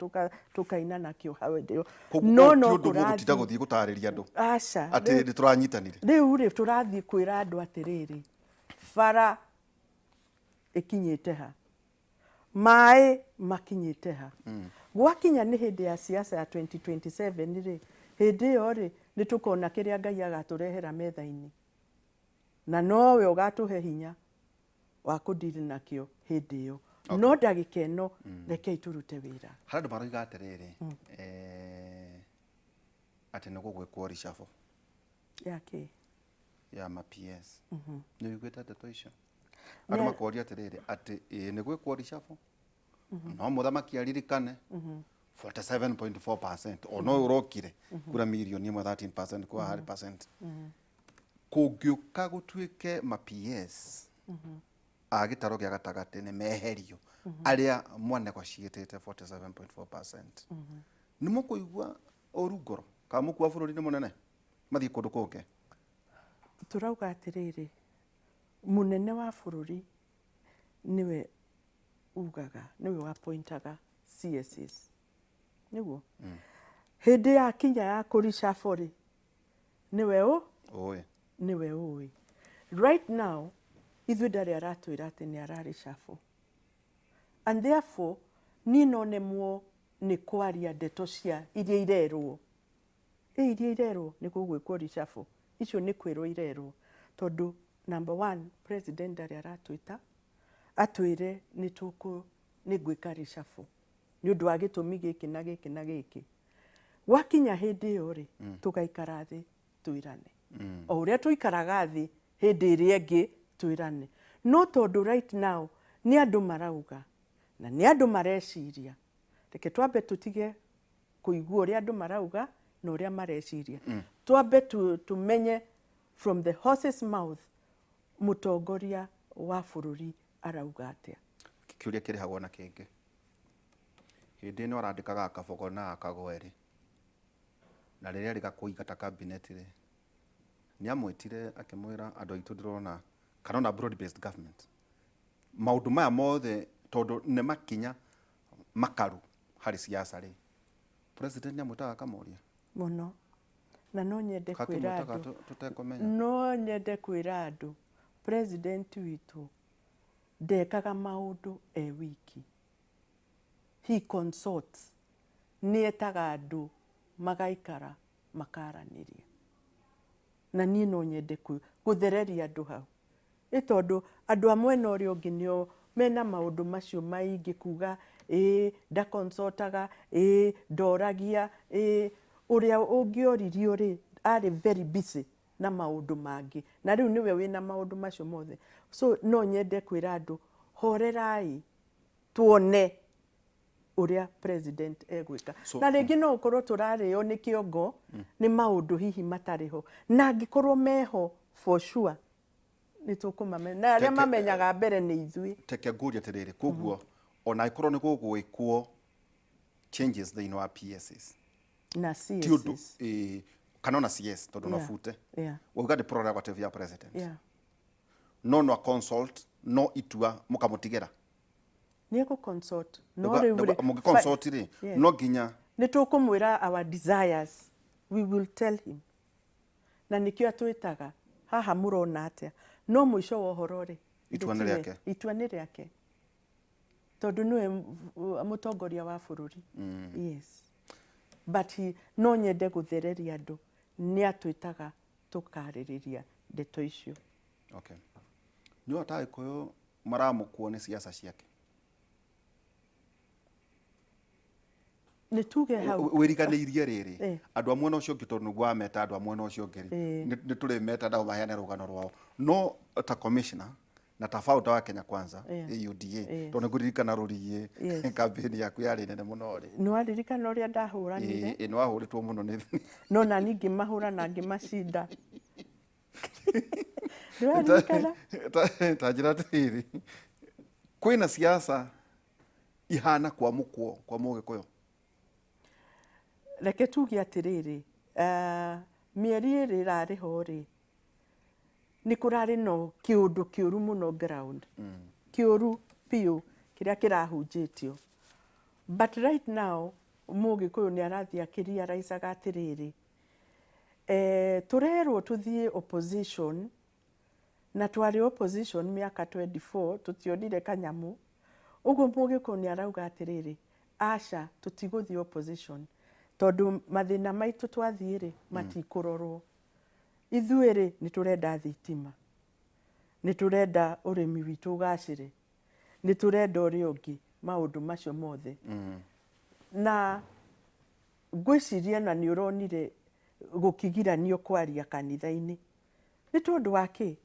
tukaina nakio hau ndio no gutinda guthie gutariria andu aca ati ndi turanyitanire riu ri turathie kwira andu atiriri bara ikinyite ha, mai makinyite ha, gwakinya ni hindi ya siasa ya 2027 ri hindi yo ri ni tukona kiria Ngai agaturehera metha-ini na nowe ugatuhe hinya wa kudiri nakio hindi iyo. No ndagika ino rekei turute wira. Hari andu maroiga atiriri ati ni gugwikwo reshuffle yake ya ma PS ni wiguite ndeto icio andu makoria atiriri ati ni gwikwo reshuffle no muthamaki aririkane 47.4% ono urokire kura milioni 13% kwa 100% kungiuka gutuike ma PS agitaro gia gatagati ni meherio aria mwane kwa ciitite 47.4% ni mukuigua orugoro ka mukua bururi ni munene mathie kundu kunge turauga atiriri munene wa bururi niwe ugaga niwe appointaga CSs niguo hindi ya kinya ya kurisha bori niwe niwe ui right now ithuĩ ndarĩ aratwĩra atĩ nĩ ararishabu, and therefore niĩ no nemwo nĩ kwaria ndeto cia iria irerwo iria irerwo nĩ gũgwĩkwo rishabu, icio nĩ kwĩrwo irerwo tondũ number one president ndarĩ aratwĩta atwĩre nĩ ngwĩka rishabu nĩ ũndũ wa gĩtũmi gĩkĩ na gĩkĩ na gĩkĩ. Gwakinya hĩndĩ ĩyo rĩ tũgaikara thĩ twĩrane o ũrĩa tũikaraga thĩ hĩndĩ ĩrĩa ĩngĩ twĩrane, no tondũ right now nĩ andũ marauga na nĩ andũ mareciria, reke twambe tũtige kũigua ũrĩa andũ marauga na ũrĩa mareciria, twambe tumenye from the horse's mouth mũtongoria wa bũrũri arauga atĩa. Kĩũria kĩrĩ hagwo na kĩngĩ, hĩndĩ ĩno arandĩkaga Kabogo na Akagweri na rĩrĩa rĩgakũingata cabinet rĩ nĩ amwĩtire akĩmwĩra andũ aitũ ndĩrona kana broad based government maũndũ maya mothe tondũ nĩ makinya makaru harĩ siasa rĩ president nĩ amwĩtaga kamoria mũno na no nyende kwĩra andũ president witũ ndekaga maũndũ wiki, he consults, nĩ etaga andũ magaikara makaranĩria na niĩ no nyende gũthereria andũ hau tondũ andũ a mwena ũrĩa ũngĩ nĩo mena maũndũ macio maingĩ kuga ndakonsultaga ndoragia ũrĩa ũngĩoririo rĩ arĩ very busy na maũndũ mangĩ na rĩu nĩwe wĩna maũndũ macio mothe. So no nyende kwĩra andũ horerai tuone ũrĩa president egwĩka na rĩngĩ no ũkorwo tũrarĩo nĩ kĩongo nĩ maũndũ hihi matarĩ ho na angĩkorwo meho for sure nĩ tũkũmamenya na arĩa mamenyaga mbere nĩ ithuĩ. Teke ngũria atĩrĩrĩ koguo ona ikorwo nĩ gũgwĩkwo changes thĩinĩ wa PSs na CSs kana na CS tondũ na fute wauga the prerogative ya president no consult no itua mũkamũtigĩra nĩ consult no rĩu consult rĩ no nginya nĩ tũkũmwĩra our desires, we will tell him na nĩkĩo atwĩtaga haha mũrona atĩa no mũico wa ũhoro rĩ itua nĩ rĩake tondũ nĩwe mũtongoria wa bũrũri. Yes, but no nyende gũthereria andũ nĩ atwĩtaga tũkarĩrĩria ndeto icio. Okay, nĩ Agĩkũyũ maramũkuo nĩ siasa ciake nĩ tuge hau wĩriganĩirie rĩrĩ andũ a mwena ũcio ũngĩ tondũ nĩguo ameta andũ a mwena ũcio ũngĩ nĩ tũrĩ meta ndao maheane rũgano rwao no ta commissioner na ta founder wa Kenya Kwanza UDA tondũ nĩngũririkana rũriĩ campaign yaku yarĩ nene mũno rĩ nĩ waririkana ũrĩa ndahũranire nĩ wahũrĩtwo mũno nĩ no na ningĩ mahũra na ngĩmacinda nĩ waririkana ta njĩra atĩrĩrĩ kwĩna siasa ihana kwa mũkwo kwa Mũgĩkũyũ. Reke tuge atĩrĩrĩ mĩeri ĩrĩ ĩrarĩ ho rĩ nĩ kũrarĩ no kĩũndũ kĩũru mũno ground kĩũru piũ kĩrĩa kĩrahunjĩtio. But right now Mũgĩkũyũ nĩ arathiĩ akĩrealizaga atĩrĩrĩ, tũrerwo tũthiĩ opposition na twarĩ opposition mĩaka 24 tũtionire kanyamũ. Ũguo Mũgĩkũyũ nĩ arauga atĩrĩrĩ, aca tũtigũthiĩ opposition tondũ mathĩna maitũ twathiĩ-rĩ matikũrorwo. Ithuĩ-rĩ nĩ tũrenda thitima, nĩ tũrenda ũrĩmi witũ ũgacĩre, nĩ tũrenda ũrĩa ũngĩ, maũndũ macio mothe. Na ngwĩciria na nĩ ũronire gũkĩgiranio kwaria kanitha-inĩ. Nĩ tondũ wa kĩ?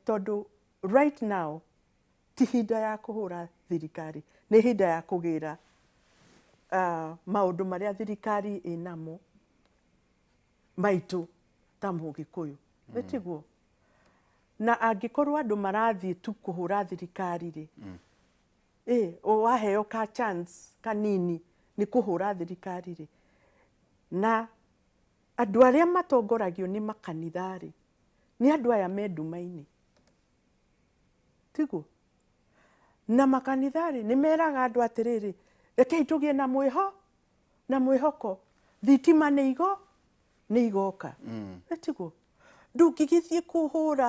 Tondũ right now ti hinda ya kũhũra thirikari, nĩ hinda ya kũgĩra maũndũ marĩa thirikari ĩnamo maitũ ta Mũgĩkũyũ. Tiguo? Na angĩkorwo andũ marathiĩ tu kũhũra thirikari-rĩ, waheo ka chance kanini nĩ kũhũra thirikari-rĩ, na andũ arĩa matongoragio nĩ makanitha-rĩ, nĩ andũ aya me nduma-inĩ. Tiguo? Na makanitha-rĩ nĩ meraga andũ atĩrĩrĩ, rekei tũgĩe na mwĩhoko, thitima nĩ igoka. Tiguo? Ndũngĩgĩthiĩ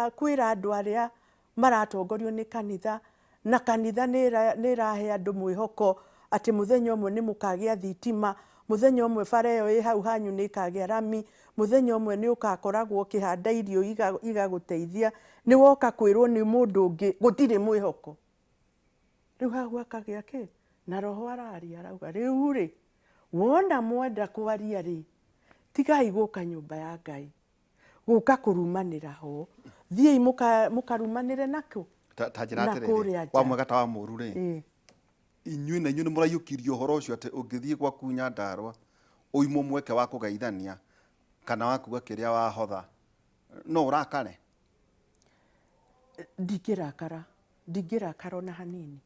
kwĩra andũ arĩa maratongorio nĩ kanitha, na kanitha nĩ ĩrahe andũ mwĩhoko atĩ mũthenya ũmwe nĩ mũkagĩa thitima, mũthenya ũmwe bara ĩyo ĩ hau hanyu nĩ ĩkagĩa rami, mũthenya ũmwe nĩ ũgakoragwo ũkĩhanda irio igagũteithia, nĩ woka kwĩrwo nĩ mũndũ ũngĩ gũtirĩ mwĩhoko. Rĩu hau akagĩa kĩ? Na roho araria arauga rĩu-rĩ, wona mwenda kwaria-rĩ, tigai gũka nyũmba ya Ngai, gũka kũrumanĩra ho, thiĩi mũkarumanĩre nakũ? Ta njĩra atĩrĩrĩ, wa mwega ta wa mũru-rĩ, inyuĩ na inyuĩ nĩ mũraiyũkirio ũhoro ũcio atĩ ũngĩthiĩ gwaku Nyandarua ũimwo mweke wa kũgeithania kana wa kuga kĩrĩa wahotha, no ũrakare? Ndingĩrakara ona hanini,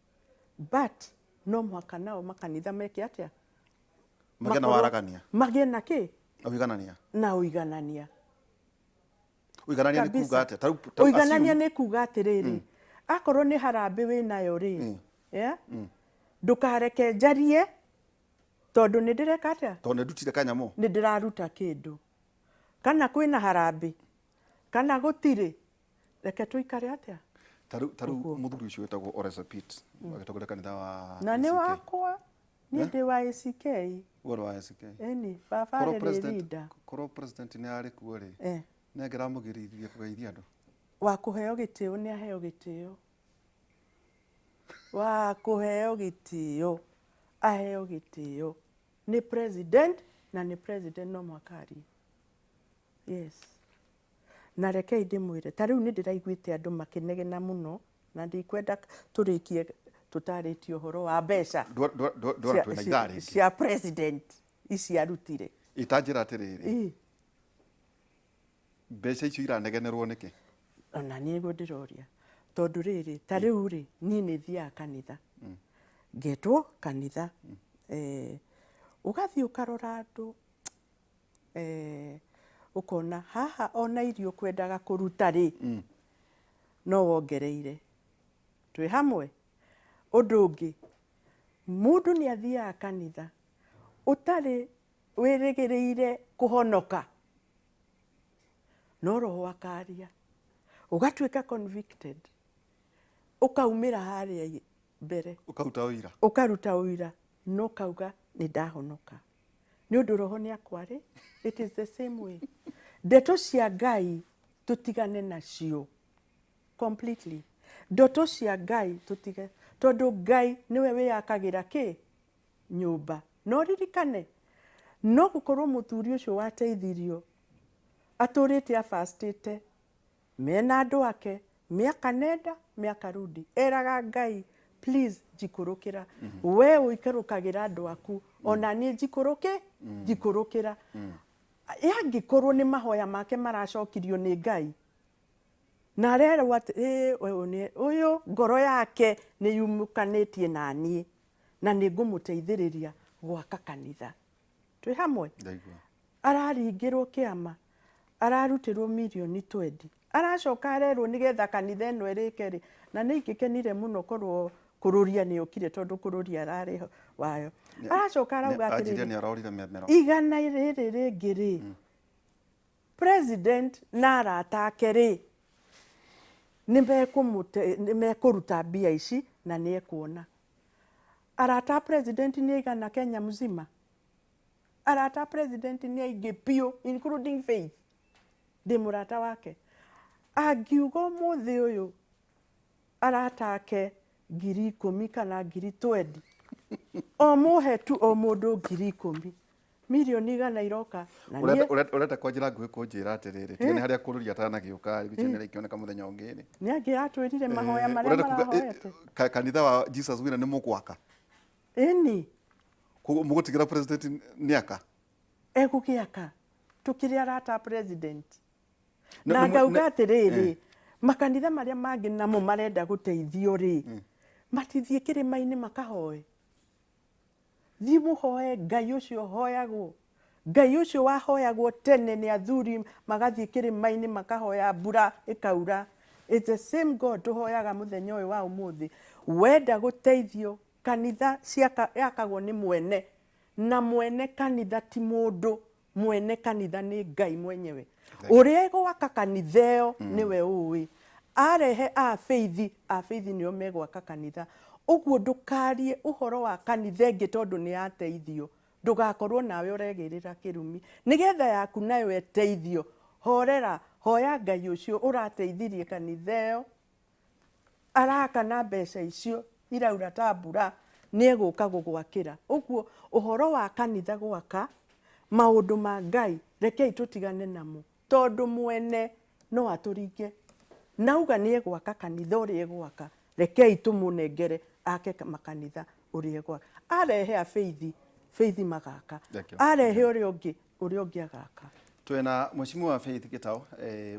but no mũhaka nao makanitha meke atĩa? Magĩe na waragania. Magĩe na kĩ? Ũiganania. Na ũiganania. Ũiganania nĩ kuga atĩa? Ũiganania nĩ kuga atĩrĩrĩ, akorwo nĩ harambĩ wĩnayo-rĩ, ndũkareke njarie tondũ nĩ ndĩreka atĩa? Tondũ nĩ ndutire kanyamũ. Nĩ ndĩraruta kĩndũ. Kana kwĩna harambĩ, kana gũtirĩ, reke tũikare atĩa? Tarĩu mũthuri ũcio wĩtagwo Oresa Pitt, agĩtongoria kanitha wa na nĩ wakwa, niĩ ndĩ wa ACK. Wĩrĩ wa ACK. Ĩni, baba arĩ leader. Korwo president nĩ arĩ kuo-rĩ, nĩ angĩramũgĩrithia kũgeithia andũ. Wa kũheo gĩtĩo nĩ aheo gĩtĩo. Wa kũheo gĩtĩo, aheo gĩtĩo. Nĩ president, na nĩ president no mũhaka arie. Yes. Na rekei ndĩmwĩre, ta rĩu nĩ ndĩraiguĩte andũ makĩnegena mũno, na ndikwenda tũrĩkie tũtarĩtie ũhoro wa mbeca cia president ici arutire. Itanjĩra atĩrĩrĩ, mbeca icio iranegenerwo nĩkĩ? Ona niĩ guo ndĩroria, tondũ rĩrĩ, ta rĩu-rĩ, niĩ nĩ thiaga kanitha, ngetwo kanitha, ũgathiĩ ũkarora andũ, ũkona haha ona irio kwendaga kũruta-rĩ, no wongereire. Twĩ hamwe? Ũndũ ũngĩ, mũndũ nĩ athiaga kanitha ũtarĩ wĩrĩgĩrĩire kũhonoka, no roho akaria, ũgatuĩka convicted, ũkaumĩra harĩa mbere, ũkaruta ũira, no kauga nĩ ndahonoka. Nĩ ũndũ roho nĩ akwarĩ, it is the same way. Ndeto cia Ngai tũtigane nacio completely. Ndeto cia Ngai tũtigane, tondũ Ngai nĩwe wĩyakagĩra kĩ? Nyũmba. No ririkane, no gũkorwo mũthuri ũcio wateithirio atũrĩte abastĩte mena andũ ake mĩaka nenda mĩaka rudi, eraga Ngai please njikũrũkĩra, we ũikũrũkagĩra andũ aku, ona niĩ njikũrũkĩra. Angĩkorwo nĩ mahoya make maracokirio nĩ Ngai, na arerwo atĩ ũyũ ngoro yake nĩ yumũkanĩtie na niĩ, na nĩ ngũmũteithĩrĩria gwaka kanitha. Twĩ hamwe? Araringĩrwo kĩama, ararutirwo mirioni 20 aracoka arerwo nigetha kanitha ĩno ĩrĩke rĩ, na nĩ ingĩkenire mũno korwo kururia nĩ ũkire tondũ kururia ararĩ wayo. Aracoka arauga atĩrĩrĩ, igana rĩrĩ rĩngĩ rĩ, president na arata ake rĩ, nĩmekũruta mbia ici na nĩ ekuona. Arata president nĩ igana Kenya mzima. Arata president nĩ aingĩ biũ, including Faith, ndĩ mũrata wake. Angiuga ũmũthĩ ũyũ arata ake 10,000 kana 20,000 o mũhe tu o mũndũ 10,000 mirioni igana iroka. Urenda kwa njĩra nguhĩ kũnjĩra atĩrĩrĩ, tiga nĩ harĩa kũrũria atanagĩũka nĩ ikĩoneka mũthenya ũngĩ rĩ, nĩ angĩatwĩrire mahoya marĩa marahoete kanitha wa Jesus Winner nĩ mũgwaka ĩni mũgũtigĩra president nĩaka egũgĩaka tukĩrĩ arata president. Na ngauga atĩrĩrĩ, makanitha marĩa mangĩ namo marenda gũteithio rĩ, matithiĩ kĩrĩma-inĩ makahoe. Thiĩ mũhoe Ngai ũcio hoyagwo. Ngai ũcio wahoyagwo tene nĩ athuri magathiĩ kĩrĩma-inĩ makahoya mbura ĩkaura. It's the same God tũhoyaga mũthenya ũyũ wa ũmũthĩ. Wenda gũteithio, kanitha yakagwo nĩ mwene, na mwene kanitha ti mũndũ, mwene kanitha nĩ Ngai mwenyewe. Ũrĩa egwaka kanitha ĩyo nĩwe ũĩ. Arehe a Faith nĩo megwaka kanitha. Ũguo ndũkarie ũhoro wa kanitha ĩngĩ tondũ nĩ yateithio. Ndũgakorwo nawe ũregĩrĩra kĩrumi. Nĩgetha yaku nayo ĩteithio, horera, hoya Ngai ũcio ũrateithirie kanitha ĩyo, araka na mbeca icio iraura ta mbura, nĩ egũka gũgwakĩra. Ũguo ũhoro wa kanitha gwaka, maũndũ ma Ngai rekei tũtigane namo, tondũ mwene no atũringe. Nauga nĩ egwaka kanitha ũrĩa egwaka, rekei tũmũnengere ake makanitha ũrĩa egwaka. Arehe a Faith magaka, arehe ũrĩa ũngĩ agaka. Twena Mheshimiwa wa Faith Gitau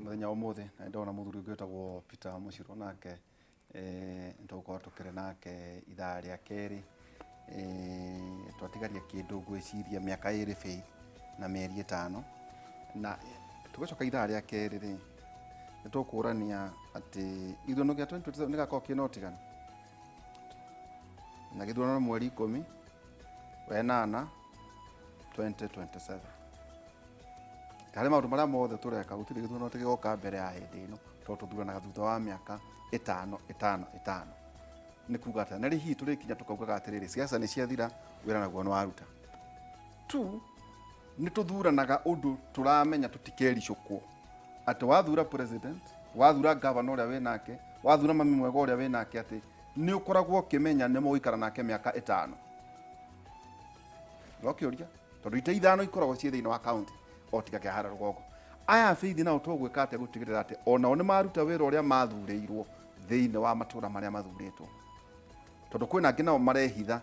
muthenya ũmũthĩ, na ndona mũthuri ũgwĩtagwo Peter Mũcirũ nake nĩtũgũkorwo tũkĩrĩ nake ithaa rĩa kerĩ. Twatigaria kĩndũ ngwĩciria mĩaka 2 Faith na mĩeri 5, na tũgũcoka ithaa rĩa kerĩ rĩ, nĩtũkũrania atĩ gĩthurano gĩa 2027 nĩgakorwo kĩna ũtiganu na gĩthurano mweri 10/8 2027. Harĩ maũndũ marĩa mothe tũreka gũtirĩ gĩthurano gĩgoka mbere ya hĩndĩ ĩno, tondũ tũthuranaga thutha wa mĩaka 5. Nĩ kuuga atĩ na hihi tũrĩkinya tũkaugaga atĩrĩrĩ, siasa nĩ ciathira, wĩra naguo nĩ waruta. 2, nĩ tũthuranaga ũndũ tũramenya tũtikericũkwo atĩ wathura president, wathura governor ũrĩa wĩnake, wathura mami mwega ũrĩa wĩnake, atĩ nĩ ũkoragwo ũkĩmenya nĩ mũgũikara nake mĩaka 5. Gokĩũria tondũ ite 5 ikoragwo ciĩ thĩinĩ wa county o tiga kĩa hara rũgongo. Aya Faith nao tũgwĩka atĩa gũtigĩrĩra atĩ onao nĩ maruta wĩra ũrĩa mathurĩirwo thĩinĩ wa matũũra marĩa mathurĩtwo, tondũ kwĩna angĩ nao marehitha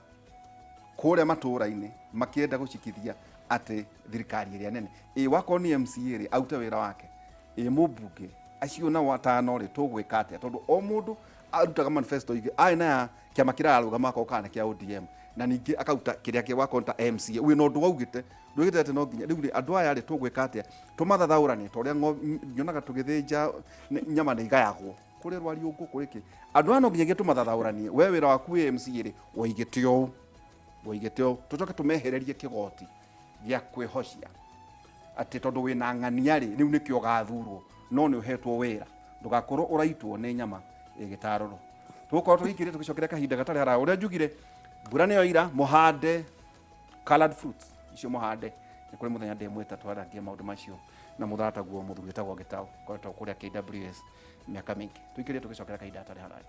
kũrĩa matũũra-inĩ makĩenda gũcikithia atĩ thirikari ĩrĩa nene wakorwo nĩ MCA rĩ aute wĩra wake, mũmbunge acio na watano rĩ tũgwĩka atĩa, tondũ o mũndũ arutaga manifesto igĩ na kĩama kĩrarũgama akorwo kana kĩa ODM na ningĩ akauta kĩrĩa kĩ wakorwo ta MCA wĩ no ũndũ waugĩte ndũgĩte atĩ no nginya rĩu andũ aya rĩ tũgwĩka atĩa, tũmathathaũranie ta ũrĩa nyonaga tũgĩthĩnja nyama nĩ igayagwo kũrĩ rwari ũngũ kũrĩ kĩ, andũ aya no nginyagia tũmathathaũranie. We wĩra waku wĩ MCA rĩ woigĩte ũũ, tũcoke tũmehererie kĩgoti gĩa kwĩhocia atĩ tondũ wĩna ng'ania rĩ rĩu nĩkĩo gathurwo, no nĩ ũhetwo wĩra, ndũgakorwo ũraitwo nĩ nyama ĩgĩtarũrwo. Tũgũkorwo tũgĩkĩrĩte tũgĩcokera kahinda gatarĩ haraya ũrĩa njugire mbura nĩyo ira, mũhande colored fruits icio, mũhande nĩ kũrĩ mũthenya ndĩmwĩta twaragia maũndũ macio na mũthata guo mũthuri wĩtagwo Gitau koretwo kũrĩa KWS mĩaka mĩingĩ. Tũikĩrĩte tũgĩcokera kahinda gatarĩ haraya.